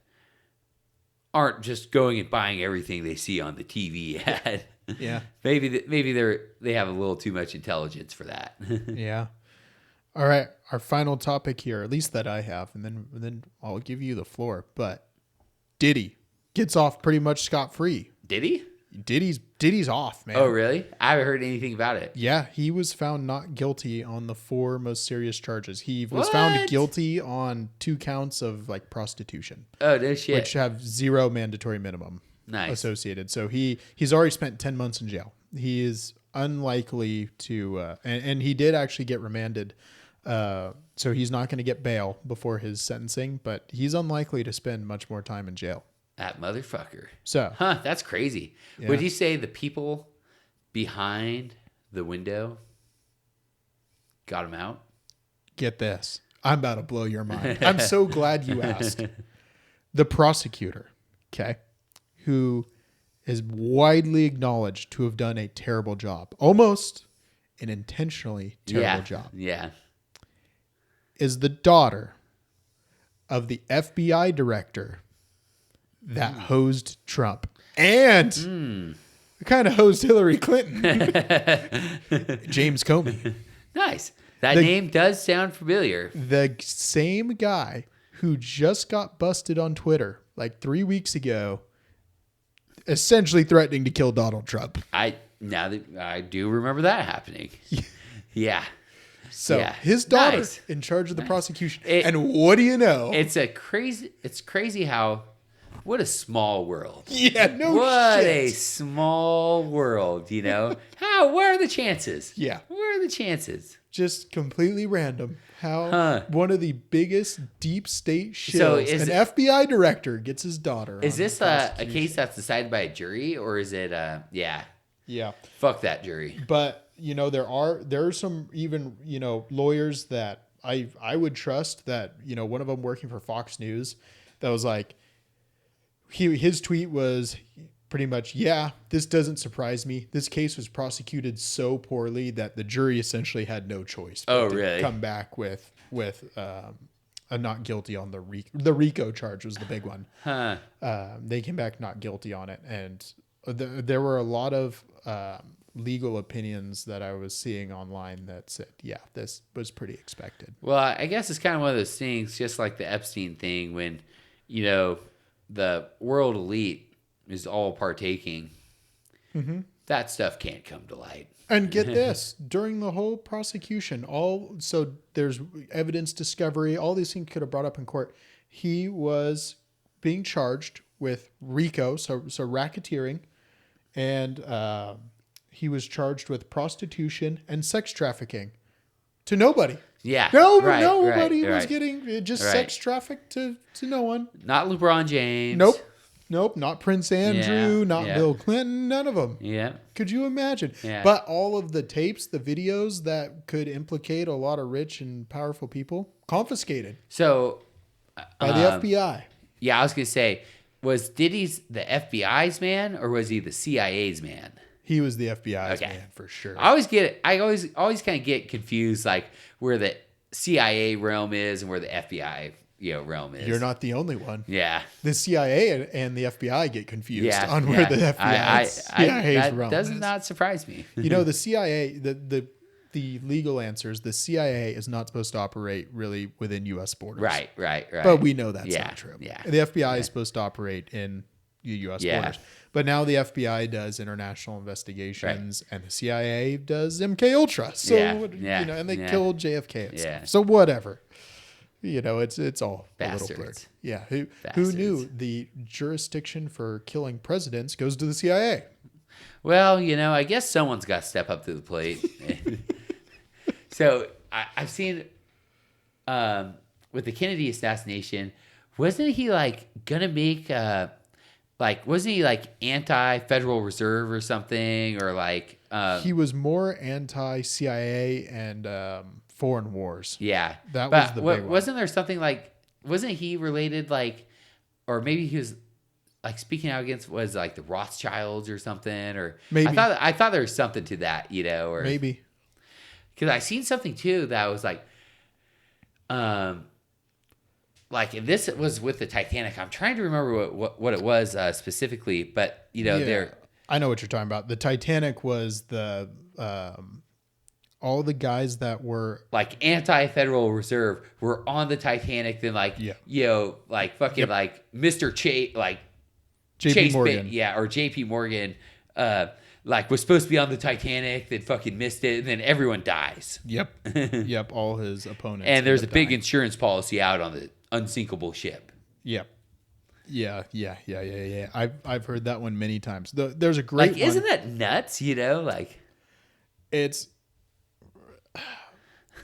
aren't just going and buying everything they see on the TV ad. Yeah. Maybe they have a little too much intelligence for that. Yeah. All right, our final topic here, at least that I have, and then I'll give you the floor. But Diddy gets off pretty much scot-free. Did he? Diddy's off, man. Oh, really? I haven't heard anything about it. Yeah, he was found not guilty on the 4 most serious charges. He was found guilty on 2 counts of like prostitution. Oh, no shit. Which have 0 mandatory minimum associated. So he's already spent 10 months in jail. He is unlikely to, and he did actually get remanded. So he's not going to get bail before his sentencing, but he's unlikely to spend much more time in jail. That motherfucker. So, that's crazy. Yeah. Would you say the people behind the window got him out? Get this. I'm about to blow your mind. I'm so glad you asked. The prosecutor, okay, who is widely acknowledged to have done a terrible job, almost an intentionally terrible job. Yeah. Is the daughter of the FBI director that hosed Trump and kind of hosed Hillary Clinton. James Comey. Nice. That name does sound familiar. The same guy who just got busted on Twitter like 3 weeks ago, essentially threatening to kill Donald Trump. I do remember that happening. Yeah. So his daughter in charge of the prosecution. And what do you know? It's crazy how, what a small world. Yeah, no what shit. A small world, you know? What are the chances? Yeah. What are the chances? Just completely random. How one of the biggest deep state shills, an FBI director gets his daughter. Is this a case that's decided by a jury, or is it Yeah. Fuck that jury. But you know, there are some even, you know, lawyers that I would trust that, you know, one of them working for Fox News that was like, his tweet was pretty much, this doesn't surprise me. This case was prosecuted so poorly that the jury essentially had no choice but to come back with a not guilty on the RICO charge was the big one. They came back not guilty on it, and there were a lot of legal opinions that I was seeing online that said, this was pretty expected. Well, I guess it's kind of one of those things, just like the Epstein thing, when, you know, the world elite is all partaking. Mm-hmm. That stuff can't come to light. And get this, during the whole prosecution, so there's evidence discovery, all these things could have brought up in court. He was being charged with RICO, so racketeering, and he was charged with prostitution and sex trafficking to nobody. Yeah. Nobody was getting just sex trafficked to no one. Not LeBron James. Nope. Not Prince Andrew, not Bill Clinton, none of them. Yeah. Could you imagine? Yeah. But all of the tapes, the videos that could implicate a lot of rich and powerful people, confiscated. So by the FBI. Yeah, I was going to say, was Diddy's the FBI's man or was he the CIA's man? He was the FBI's man for sure. I always kind of get confused, like where the CIA realm is and where the FBI realm is. You're not the only one. Yeah. The CIA and the FBI get confused Yeah. on where the CIA's that realm does is. not surprise me. The CIA, the legal answers, the CIA is not supposed to operate really within U.S. borders. Right. But we know that's Yeah, not true. yeah. The FBI is supposed to operate in the U.S. Yeah. borders. But now the FBI does international investigations, and the CIA does MK Ultra. So and they killed JFK and stuff. So whatever. It's all a little blurred. Bastards. Yeah. Who knew the jurisdiction for killing presidents goes to the CIA? Well, I guess someone's got to step up to the plate. So I've seen with the Kennedy assassination, wasn't he gonna make wasn't he anti-Federal Reserve or something, or he was more anti-CIA and foreign wars. Yeah, that was the big one. Wasn't there something wasn't he related or maybe he was speaking out against the Rothschilds or something, or maybe I thought there was something to that, or maybe because I seen something too that was this was with the Titanic. I'm trying to remember what it was specifically, but there. I know what you're talking about. The Titanic was the all the guys that were anti-Federal Reserve were on the Titanic. Then fucking Mr. Chase, JP Morgan, or JP Morgan, was supposed to be on the Titanic, then fucking missed it, and then everyone dies. Yep. All his opponents. And there's a big insurance policy out on the unsinkable ship. Yep. Yeah. I've heard that one many times. There's a great one. Isn't that nuts? It's.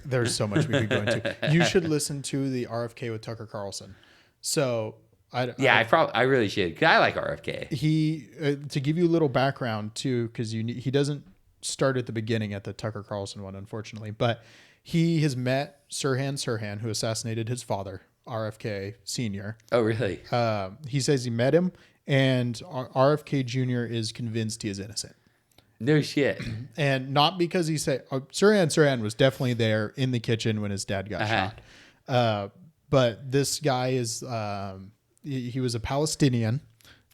There's so much we could go into. You should listen to the RFK with Tucker Carlson. So. I really should, because I like RFK. He to give you a little background too, because he doesn't start at the beginning at the Tucker Carlson one, unfortunately, but he has met Sirhan, who assassinated his father, RFK Sr. Oh, really? He says he met him, and RFK Jr. is convinced he is innocent. No shit. And not because he said Sirhan was definitely there in the kitchen when his dad got shot. But this guy is. He was a Palestinian.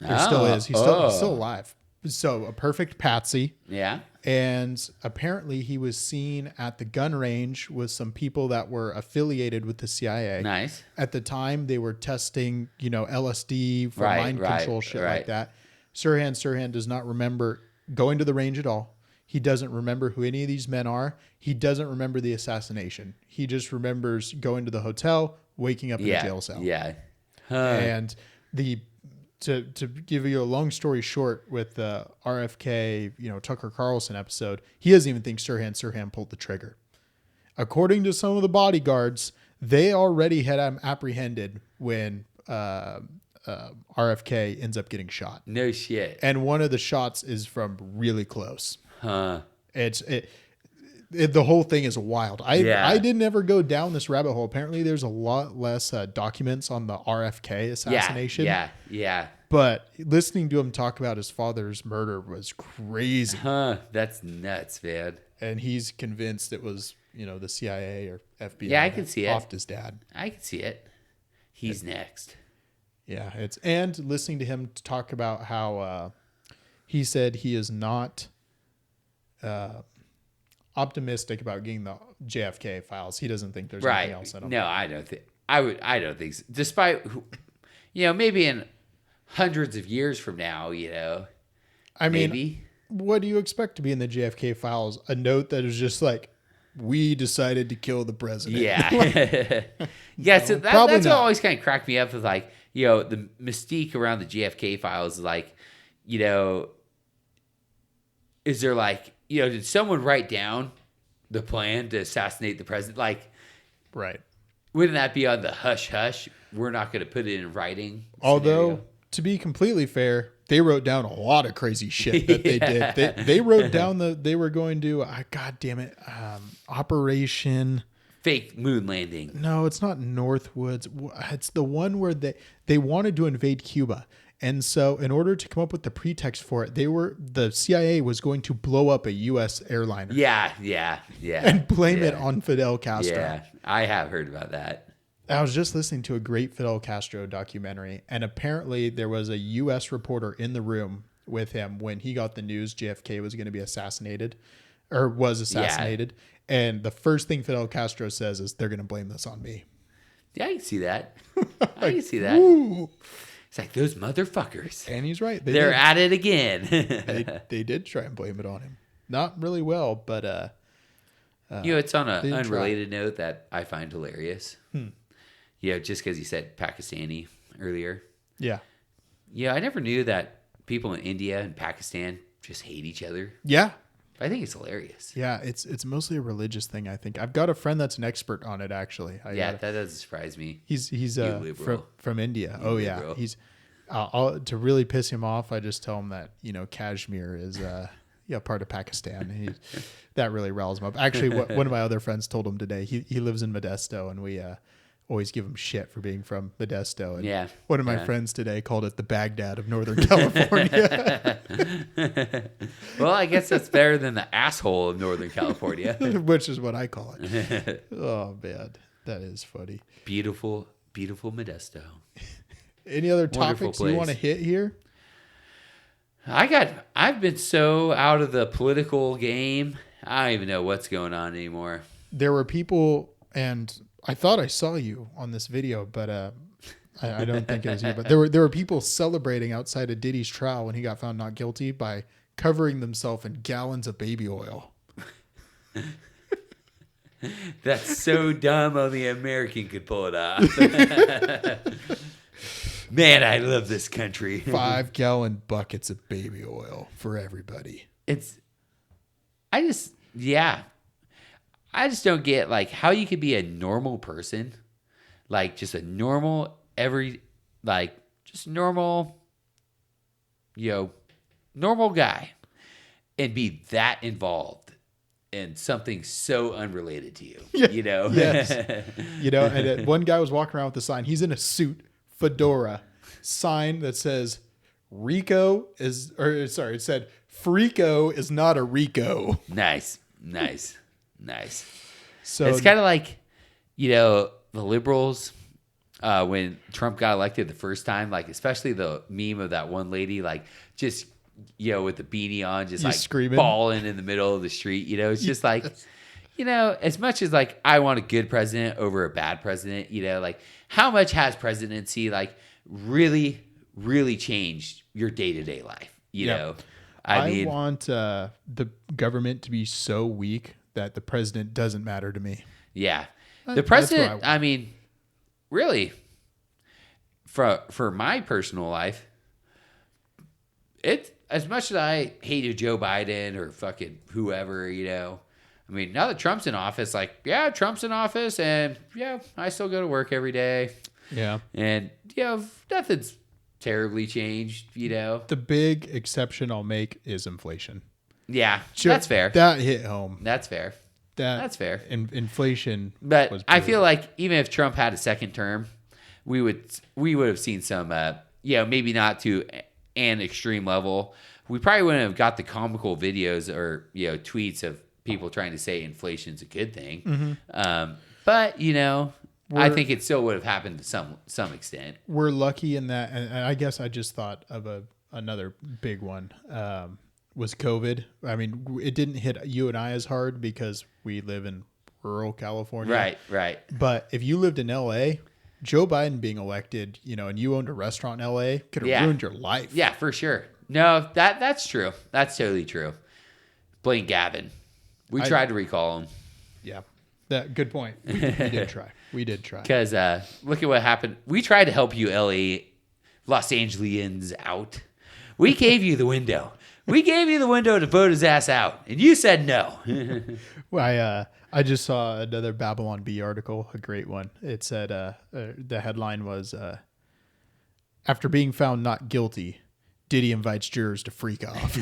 Or still is. He's still alive. So a perfect patsy. Yeah. And apparently he was seen at the gun range with some people that were affiliated with the CIA. Nice. At the time, they were testing, LSD for mind control, shit like that. Sirhan does not remember going to the range at all. He doesn't remember who any of these men are. He doesn't remember the assassination. He just remembers going to the hotel, waking up in a jail cell. Yeah. And to give you a long story short, with the RFK, Tucker Carlson episode, he doesn't even think Sirhan pulled the trigger. According to some of the bodyguards, they already had him apprehended when RFK ends up getting shot. No shit. And one of the shots is from really close. Huh. The whole thing is wild. I didn't ever go down this rabbit hole. Apparently, there's a lot less documents on the RFK assassination. Yeah. But listening to him talk about his father's murder was crazy. Huh. That's nuts, man. And he's convinced it was, the CIA or FBI. Yeah, I can see it. Offed his dad. I can see it. He's next. Yeah, and listening to him talk about how he said he is not optimistic about getting the JFK files. He doesn't think there's anything else in them. No, I don't think. I don't think so. Despite, maybe in hundreds of years from now, I mean, maybe. What do you expect to be in the JFK files? A note that is just we decided to kill the president. Yeah. Yeah. So that's what always kind of cracked me up with the mystique around the JFK files is is there did someone write down the plan to assassinate the president? Right. Wouldn't that be on the hush hush? We're not going to put it in writing. Although, to be completely fair, they wrote down a lot of crazy shit that they did. They wrote down they were going to, God damn it, Operation Fake moon landing. No, it's not Northwoods. It's the one where they wanted to invade Cuba. And so in order to come up with the pretext for it, the CIA was going to blow up a U.S. airliner. Yeah. And blame it on Fidel Castro. Yeah, I have heard about that. I was just listening to a great Fidel Castro documentary, and apparently there was a U.S. reporter in the room with him when he got the news JFK was going to be assassinated, or was assassinated. Yeah. And the first thing Fidel Castro says is, "They're going to blame this on me." Yeah, I can see that. I can see that. Ooh. It's like, those motherfuckers. And he's right. They're at it again. they did try and blame it on him. Not really well, but it's on an unrelated note that I find hilarious. Just because you said Pakistani earlier. Yeah. Yeah, I never knew that people in India and Pakistan just hate each other. Yeah. I think it's hilarious. Yeah, it's mostly a religious thing, I think. I've got a friend that's an expert on it, actually. That doesn't surprise me. He's from India. Yeah. Liberal. He's to really piss him off, I just tell him that, Kashmir is part of Pakistan. That really riles him up. Actually, one of my other friends told him today. He lives in Modesto, and we always give him shit for being from Modesto. And one of my friends today called it the Baghdad of Northern California. Well, I guess that's better than the asshole of Northern California. Which is what I call it. Oh, man. That is funny. Beautiful, beautiful Modesto. Any other topics you want to hit here? I've been so out of the political game. I don't even know what's going on anymore. There were people, and I thought I saw you on this video, but I don't think it was you. But there were people celebrating outside of Diddy's trial when he got found not guilty by covering themselves in gallons of baby oil. That's so dumb. Only an American could pull it off. Man, I love this country. 5-gallon buckets of baby oil for everybody. I just don't get how you could be a normal person, just a normal normal guy, and be that involved in something so unrelated to you. Yes. And one guy was walking around with a sign. He's in a suit, fedora, sign that says it said Frico is not a Rico. Nice. So it's kind of like, the liberals, when Trump got elected the first time, especially the meme of that one lady, just, with the beanie on, just screaming, bawling in the middle of the street. It's just as much as I want a good president over a bad president, how much has presidency really, really changed your day-to-day life? I want the government to be so weak that the president doesn't matter to me. Yeah. The president, really, for my personal life, as much as I hated Joe Biden or fucking whoever, now that Trump's in office, Trump's in office, and I still go to work every day. Yeah. And, nothing's terribly changed, The big exception I'll make is inflation. Yeah, that's fair. That hit home. That's fair. That's fair. Inflation. But I feel like even if Trump had a second term, we would have seen some, maybe not to an extreme level. We probably wouldn't have got the comical videos or, tweets of people trying to say inflation's a good thing. Mm-hmm. But, I think it still would have happened to some extent. We're lucky in that. And I guess I just thought of another big one. Was COVID. It didn't hit you and I as hard because we live in rural California. Right. But if you lived in LA, Joe Biden being elected, and you owned a restaurant in LA could have ruined your life. Yeah, for sure. No, that's true. That's totally true. Blame Gavin. We tried to recall him. Yeah. Good point. We did try. Because look at what happened. We tried to help you Los Angeles out. We gave you the window. We gave you the window to vote his ass out, and you said no. Well, I just saw another Babylon Bee article, a great one. It said the headline was, after being found not guilty, Diddy invites jurors to freak off.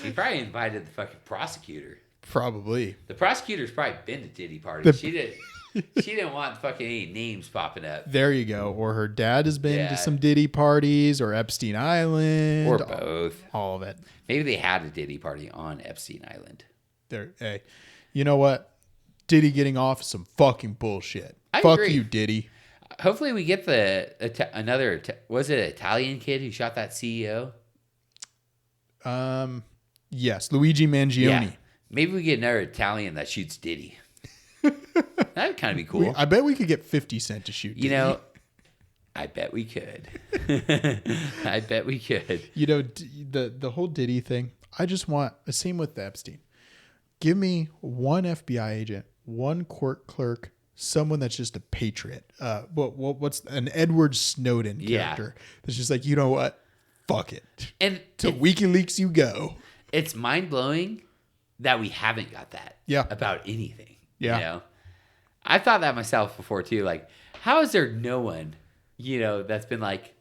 He probably invited the fucking prosecutor. Probably. The prosecutor's probably been to Diddy parties. She didn't want fucking any names popping up. There you go. Or her dad has been to some Diddy parties, or Epstein Island, or both. All of it. Maybe they had a Diddy party on Epstein Island. Hey, you know what? Diddy getting off is some fucking bullshit. I Fuck agree. you, Diddy. Hopefully we get another, was it an Italian kid who shot that CEO? Yes, Luigi Mangione. Yeah. Maybe we get another Italian that shoots Diddy. That'd kind of be cool. I bet we could get 50 Cent to shoot Diddy. You know, I bet we could. I bet we could. You know, the whole Diddy thing, I just want, the same with the Epstein. Give me one FBI agent, one court clerk, someone that's just a patriot. What's an Edward Snowden character? That's just like, you know what? Fuck it. And to WikiLeaks you go. It's mind-blowing that we haven't got that about anything. Yeah. You know? I thought that myself before too. Like, how is there no one, that's been like,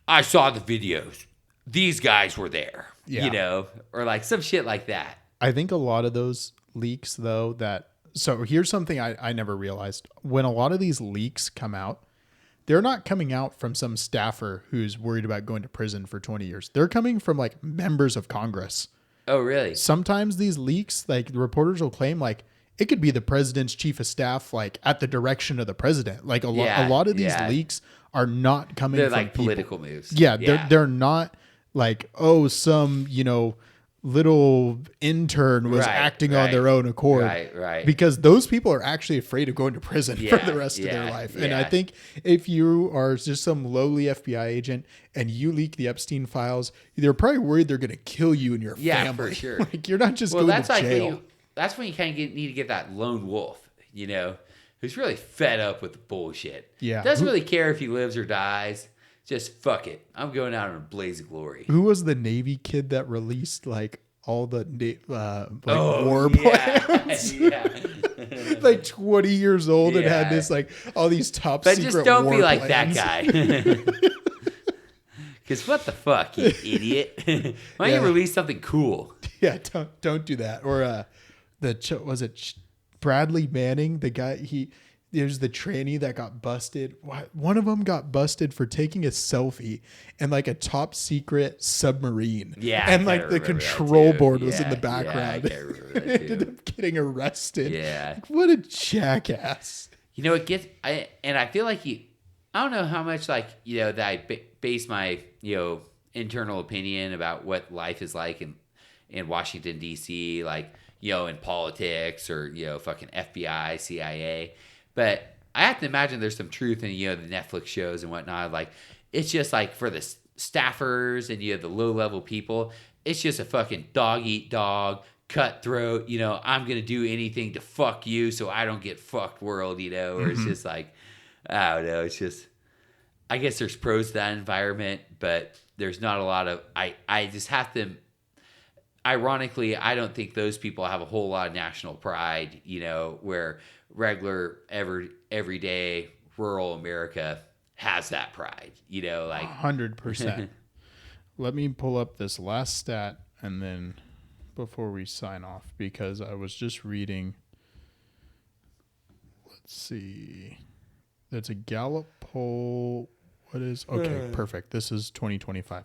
I saw the videos. These guys were there. Yeah. Or like some shit like that. I think a lot of those leaks, though, so here's something I never realized. When a lot of these leaks come out, they're not coming out from some staffer who's worried about going to prison for 20 years. They're coming from like members of Congress. Oh, really? Sometimes these leaks, like the reporters will claim, like it could be the president's chief of staff, like at the direction of the president. Like a lot of these leaks are not coming they're from like people. political moves. Yeah, they're not like, oh, some, little intern was acting on their own accord. Right. Because those people are actually afraid of going to prison for the rest of their life. And I think if you are just some lowly FBI agent and you leak the Epstein files, they're probably worried they're going to kill you and your family. Yeah, for sure. Like, you're not just going to jail. That's when you kind of need to get that lone wolf, who's really fed up with the bullshit. Yeah. Doesn't really care if he lives or dies. Just fuck it. I'm going out in a blaze of glory. Who was the Navy kid that released like all the war plans? Like 20 years old and had this like all these top secret war But just don't be like plans. that guy. Because what the fuck, you idiot? Why don't you release something cool? Yeah, don't do that. Or was it Bradley Manning? The guy there's the tranny that got busted. One of them got busted for taking a selfie in like a top secret submarine. Yeah. And like the control board was in the background. Yeah, I remember that too. Ended up getting arrested. Yeah. Like, what a jackass. It gets, I feel like I don't know how much that I base my, internal opinion about what life is like in Washington, D.C., in politics or, fucking FBI, CIA. But I have to imagine there's some truth in, the Netflix shows and whatnot. Like, it's just like for the staffers and, the low level people, it's just a fucking dog eat dog, cutthroat, I'm going to do anything to fuck you so I don't get fucked world, or it's just like, I don't know. It's just, I guess there's pros to that environment, but there's not a lot of, I just have to, ironically, I don't think those people have a whole lot of national pride, where regular, everyday rural America has that pride, 100%. Let me pull up this last stat and then before we sign off, because I was just reading, let's see, that's a Gallup poll. What is, okay, perfect. This is 2025.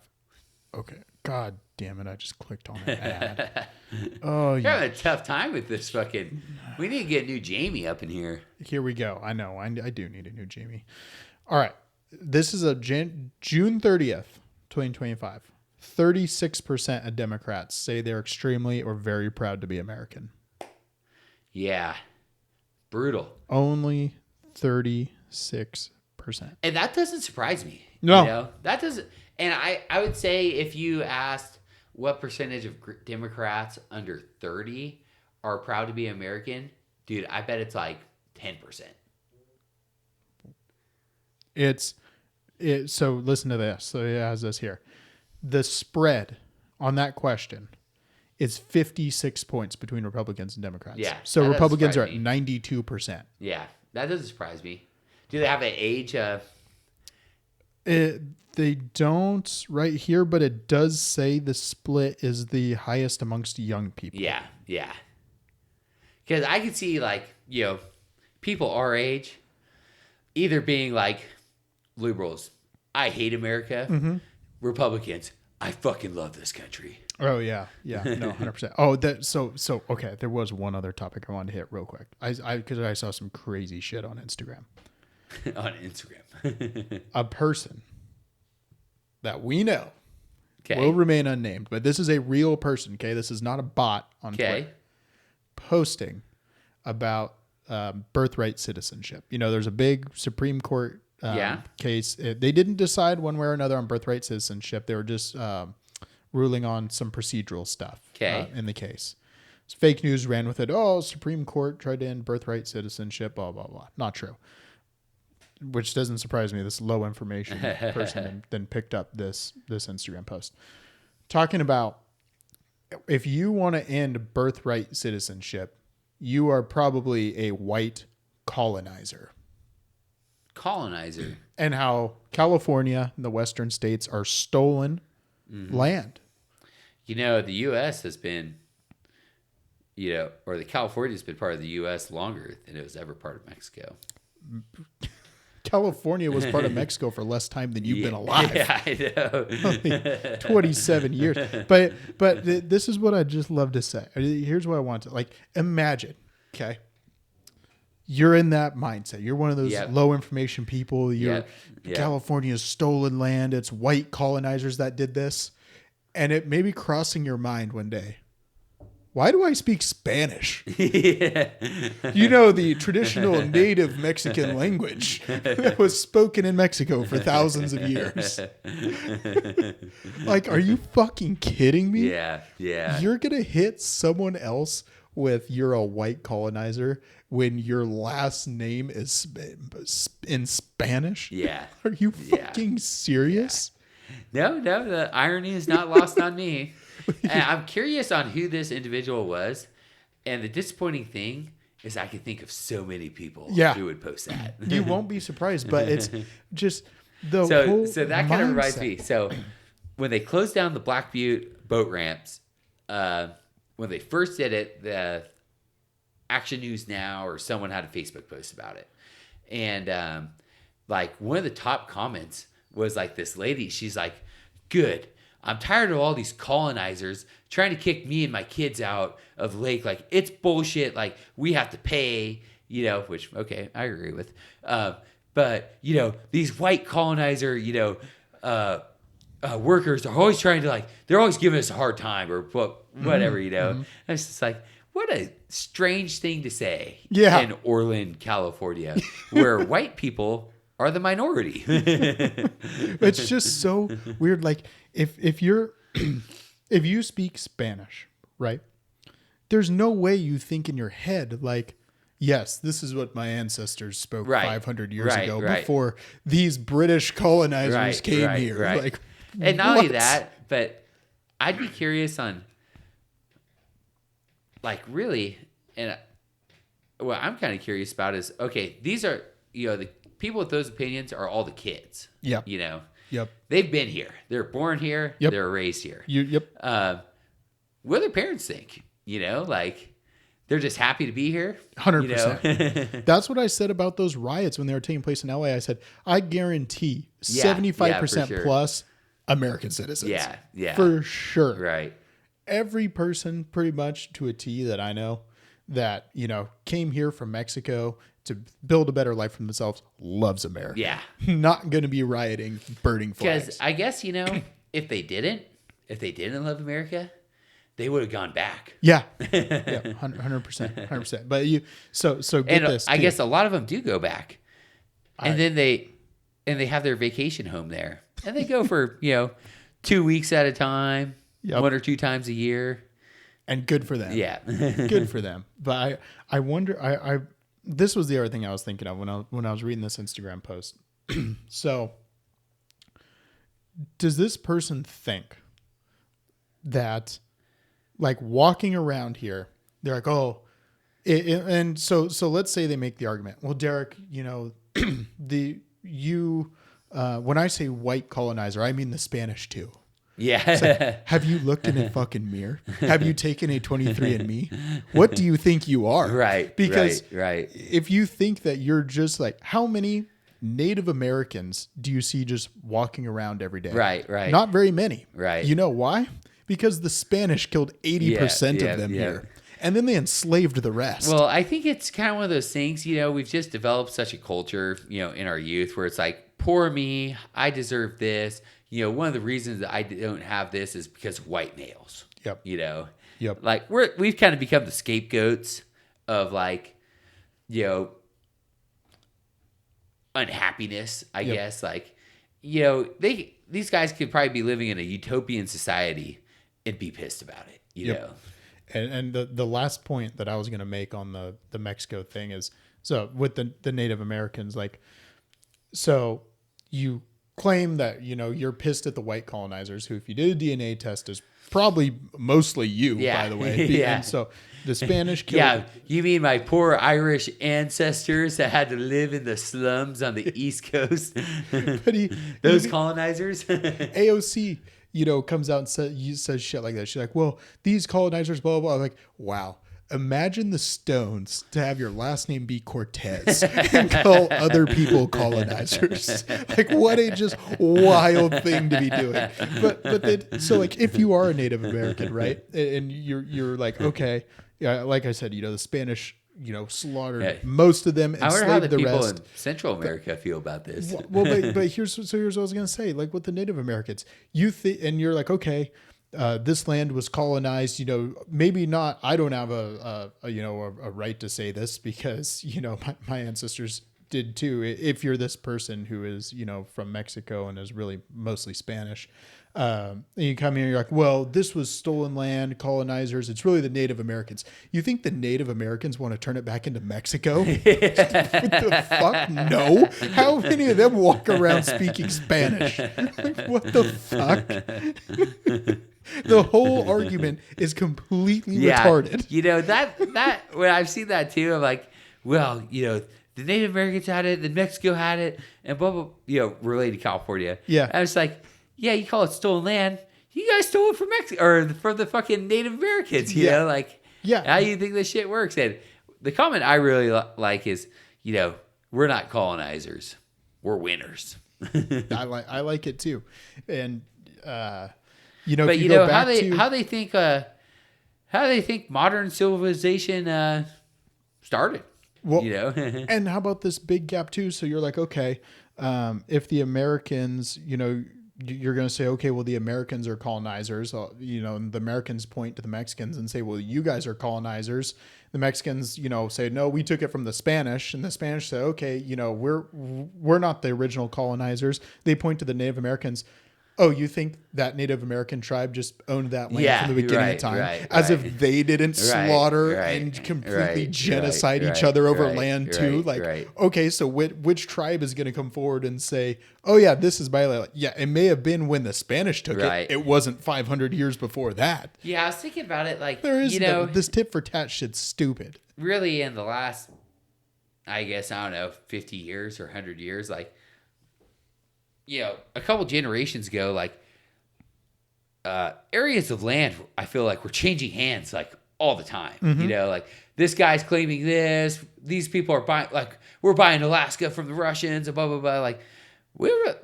Okay. God damn it. I just clicked on an ad. Oh, You're having a tough time with this fucking, we need to get a new Jamie up in here. Here we go. I know. I do need a new Jamie. All right. This is a June 30th, 2025. 36% of Democrats say they're extremely or very proud to be American. Yeah. Brutal. Only 36%. And that doesn't surprise me. No. That doesn't. And I would say if you asked what percentage of Democrats under 30 are proud to be American, dude, I bet it's like 10%. So listen to this. So it has this here. The spread on that question is 56 points between Republicans and Democrats. Yeah. So Republicans are at 92%. Yeah. That doesn't surprise me. Do they have an age? They don't right here, but it does say the split is the highest amongst young people. Yeah. Because I could see people our age either being like liberals, I hate America. Mm-hmm. Republicans, I fucking love this country. Oh yeah, yeah, no, 100%. Oh, so okay. There was one other topic I wanted to hit real quick. Because I saw some crazy shit on Instagram. On Instagram. A person that we know Okay. will remain unnamed, but this is a real person. Okay, this is not a bot on Okay. Twitter posting about birthright citizenship. You know, there's a big Supreme Court case. They didn't decide one way or another on birthright citizenship. They were just ruling on some procedural stuff in the case. So fake news ran with it. Oh, Supreme Court tried to end birthright citizenship, blah, blah, blah. Not true. Which doesn't surprise me. This low information person then picked up this Instagram post. Talking about if you want to end birthright citizenship, you are probably a white colonizer. Colonizer. And how California and the western states are stolen land. You know, the U.S. has been, or the California has been part of the U.S. longer than it was ever part of Mexico. California was part of Mexico for less time than you've been alive. Yeah, I know. Only 27 years. But this is what I just love to say. Here's what I want to imagine. Okay. You're in that mindset. You're one of those low information people. California's stolen land. It's white colonizers that did this. And it may be crossing your mind one day. Why do I speak Spanish? You know, the traditional native Mexican language that was spoken in Mexico for thousands of years. Like, are you fucking kidding me? Yeah. You're going to hit someone else with you're a white colonizer when your last name is in Spanish? Yeah. Are you fucking serious? No, the irony is not lost on me. And I'm curious on who this individual was. And the disappointing thing is I could think of so many people who would post that. You won't be surprised, but it's just the whole So that kind of reminds me. So when they closed down the Black Butte boat ramps, when they first did it, the Action News Now or someone had a Facebook post about it. And like one of the top comments was like this lady. She's like, good. I'm tired of all these colonizers trying to kick me and my kids out of the lake. Like, it's bullshit. Like, we have to pay, which, okay, I agree with. But, these white colonizer, workers are always trying to, they're always giving us a hard time or whatever, And it's just like, what a strange thing to say in Orland, California, where white people are the minority. It's just so weird. Like if you're if you speak Spanish, right? There's no way you think in your head like, yes, this is what my ancestors spoke 500 years ago before these British colonizers came here. Right. Like, and not only that, but I'd be curious on really, and what I'm kind of curious about is, okay, these are, the people with those opinions are all the kids. Yeah. Yep. They've been here. They're born here. Yep. They're raised here. Yep. What do their parents think? They're just happy to be here. 100%. That's what I said about those riots when they were taking place in LA. I said, I guarantee 75% plus American citizens. Yeah. For sure. Right. Every person pretty much to a T that I know that, came here from Mexico to build a better life for themselves loves America. Yeah. Not going to be rioting, burning flags. Because I guess, if they didn't love America, they would have gone back. Yeah. 100%. But so get this. I guess a lot of them do go back. And then they have their vacation home there. And they go for, 2 weeks at a time, 1 or 2 times a year. And good for them. Yeah. Good for them. But I wonder, this was the other thing I was thinking of when I was reading this Instagram post. So does this person think that like walking around here, they're like, oh, and so let's say they make the argument. Well, Derek, when I say white colonizer, I mean the Spanish too. Yeah. Like, have you looked in a fucking mirror? Have you taken a 23andMe? What do you think you are? Right. Because right. If you think that you're just like, how many Native Americans do you see just walking around every day? Right. Not very many. Right. You know why? because the Spanish killed 80% Yeah, of them yeah. here. And then they enslaved the rest. Well, I think it's kind of one of those things, we've just developed such a culture, in our youth where it's like, poor me, I deserve this. One of the reasons that I don't have this is because of white males. Yep. Yep. Like we've kind of become the scapegoats of like, unhappiness, I guess. Like, these guys could probably be living in a utopian society and be pissed about it, you know? And the last point that I was going to make on the Mexico thing is, so with the Native Americans, like, so you claim that, you're pissed at the white colonizers, who, if you did a DNA test, is probably mostly you, by the way. Yeah. And so the Spanish killed. Yeah, you mean my poor Irish ancestors that had to live in the slums on the East Coast? But Those colonizers? AOC, comes out and says shit like that. She's like, well, these colonizers, blah, blah, blah. I'm like, wow. Imagine the Stones to have your last name be Cortez and call other people colonizers. Like, what a just wild thing to be doing. But so like, if you are a Native American, right, and you're like, okay, yeah, like I said, the Spanish, slaughtered most of them, I wonder how the enslaved the people rest. in Central America feel about this. Well, but here's what I was gonna say. Like with the Native Americans, and you're like, okay, this land was colonized. Maybe not. I don't have a right to say this because my ancestors did too. If you're this person who is from Mexico and is really mostly Spanish, and you come here, you're like, well, this was stolen land, colonizers. It's really the Native Americans. You think the Native Americans want to turn it back into Mexico? What the fuck? No. How many of them walk around speaking Spanish? Like, what the fuck? The whole argument is completely retarded. That when I've seen that too, I'm like, well, the Native Americans had it, then Mexico had it, and blah blah. Related to California. Yeah. I was like, yeah, you call it stolen land. You guys stole it from Mexico or from the fucking Native Americans. You know, like, how do you think this shit works? And the comment I really like is, we're not colonizers, we're winners. I like it too, and but how they think modern civilization started. Well, and how about this big gap too? So you're like, okay, if the Americans, you're going to say, okay, well, the Americans are colonizers, and the Americans point to the Mexicans and say, well, you guys are colonizers. The Mexicans, say, no, we took it from the Spanish, and the Spanish say, okay, we're not the original colonizers. They point to the Native Americans. Oh, you think that Native American tribe just owned that land from the beginning of time? As if they didn't slaughter and completely genocide each other over land too? Okay, so which tribe is going to come forward and say, oh yeah, this is my land? Yeah, it may have been when the Spanish took it. It wasn't 500 years before that. Yeah, I was thinking about it like, there is this tit for tat shit's stupid. Really in the last, I guess, 50 years or 100 years, like, a couple generations ago, like, areas of land, I feel like were changing hands like all the time. Mm-hmm. Like this guy's claiming this, these people are buying, like, we're buying Alaska from the Russians and blah, blah, blah.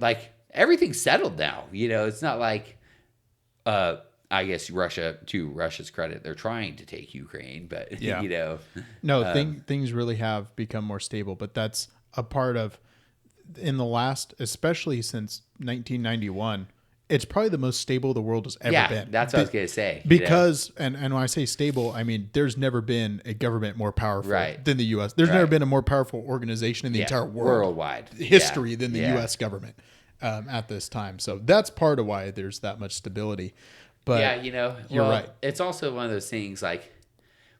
Like, everything's settled now. It's not like, I guess to Russia's credit, they're trying to take Ukraine, but, things really have become more stable, but that's a part of, in the last, especially since 1991, it's probably the most stable the world has ever been. That's what I was going to say. Because, and when I say stable, I mean, there's never been a government more powerful than the U.S. There's never been a more powerful organization in the entire worldwide history than the U.S. government at this time. So that's part of why there's that much stability. But you're right. It's also one of those things like,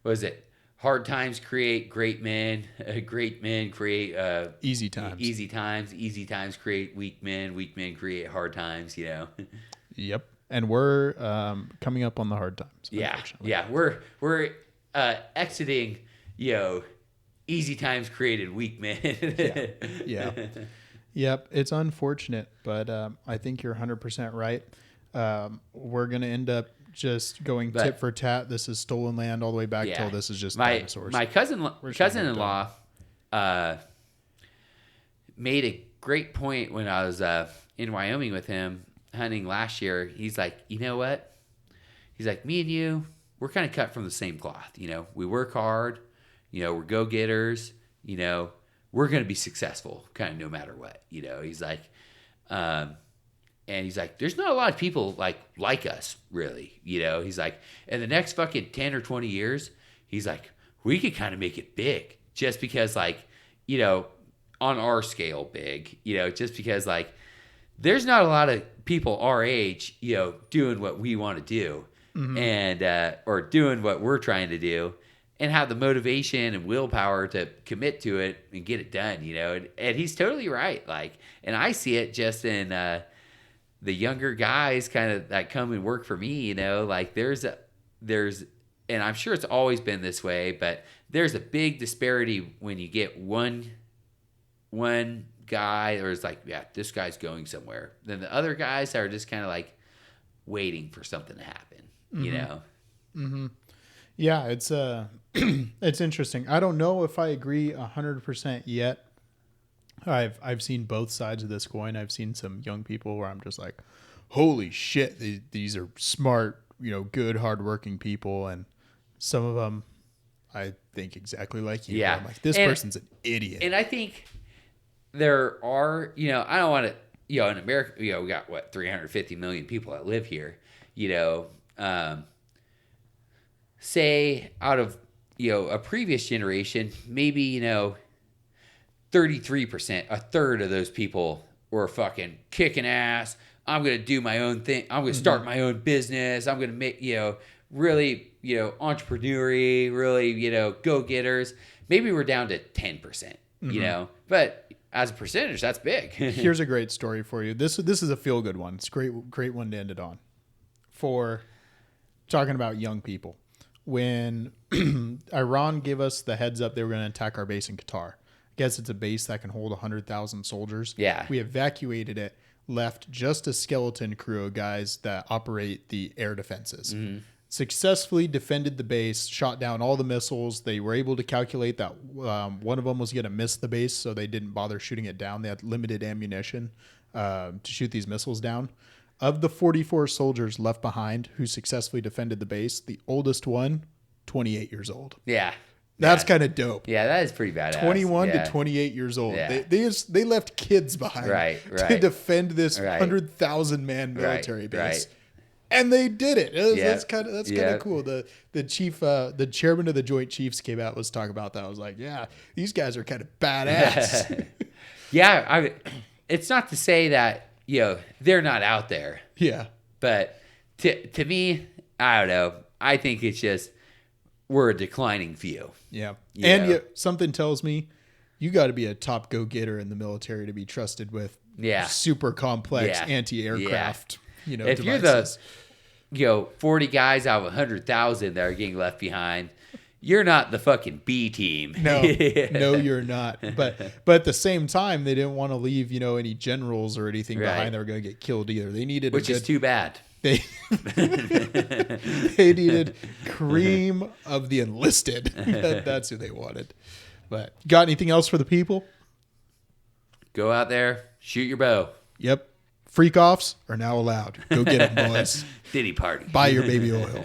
what is it? Hard times create great men. Great men create easy times. Easy times. Easy times create weak men. Weak men create hard times. Yep. And we're coming up on the hard times. Yeah. We're exiting. Easy times created weak men. Yeah. Yep. It's unfortunate, but I think you're 100% right. We're gonna end up just going tit for tat. This is stolen land all the way back till this is just dinosaurs. My cousin-in-law made a great point when I was in Wyoming with him hunting last year. He's like, you know what? He's like, me and you, we're kind of cut from the same cloth. You know, we work hard. You know, we're go-getters. You know, we're going to be successful kind of no matter what. You know, he's like, and he's like, there's not a lot of people like us, really. You know, he's like, in the next fucking 10 or 20 years, he's like, we could kind of make it big just because, like, you know, on our scale big, you know, just because, like, there's not a lot of people our age, you know, doing what we want to do and, or doing what we're trying to do and have the motivation and willpower to commit to it and get it done, you know, and he's totally right. Like, and I see it just in, the younger guys kind of that come and work for me, you know, like there's, and I'm sure it's always been this way, but there's a big disparity when you get one guy, or it's like, yeah, this guy's going somewhere. Then the other guys are just kind of like waiting for something to happen, you know? Mm-hmm. Yeah, it's it's interesting. I don't know if I agree 100% yet. I've seen both sides of this coin. I've seen some young people where I'm just like, holy shit, these are smart, you know, good, hardworking people, and some of them I think exactly like you. Yeah, I'm like, this person's an idiot. And I think there are, you know, I don't want to, you know, in America, you know, we got what 350 million people that live here, you know, say out of, you know, a previous generation, maybe, you know, 33%, a third of those people were fucking kicking ass. I'm going to do my own thing. I'm going to start my own business. I'm going to make, you know, really, you know, entrepreneur-y, really, you know, go-getters. Maybe we're down to 10%, you know, but as a percentage, that's big. Here's a great story for you. This is a feel-good one. It's a great one to end it on. For talking about young people. When Iran gave us the heads up they were going to attack our base in Qatar. I guess it's a base that can hold 100,000 soldiers. Yeah. We evacuated it, left just a skeleton crew of guys that operate the air defenses. Successfully defended the base, shot down all the missiles. They were able to calculate that one of them was going to miss the base, so they didn't bother shooting it down. They had limited ammunition to shoot these missiles down. Of the 44 soldiers left behind who successfully defended the base, the oldest one, 28 years old. Yeah. That's kind of dope. Yeah, that is pretty badass. 21 yeah. to 28 years old. Yeah. They left kids behind to defend this 100,000 man military base. And they did it. That's kind of cool. The chief, the chairman of the Joint Chiefs came out, was talking about that. I was like, yeah, these guys are kind of badass. Yeah, it's not to say that, you know, they're not out there. Yeah. But to me, I don't know. I think it's just we're a declining few. Yeah. And yet something tells me you got to be a top go-getter in the military to be trusted with super complex anti-aircraft, you know, if devices. You're the 40 guys out of 100,000 that are getting left behind, you're not the fucking B team. No, you're not. But at the same time, they didn't want to leave, you know, any generals or anything behind that were going to get killed either. They needed is too bad. They needed cream of the enlisted. That's who they wanted. But got anything else for the people? Go out there, shoot your bow. Yep. Freak offs are now allowed. Go get them, boys. Diddy party. Buy your baby oil.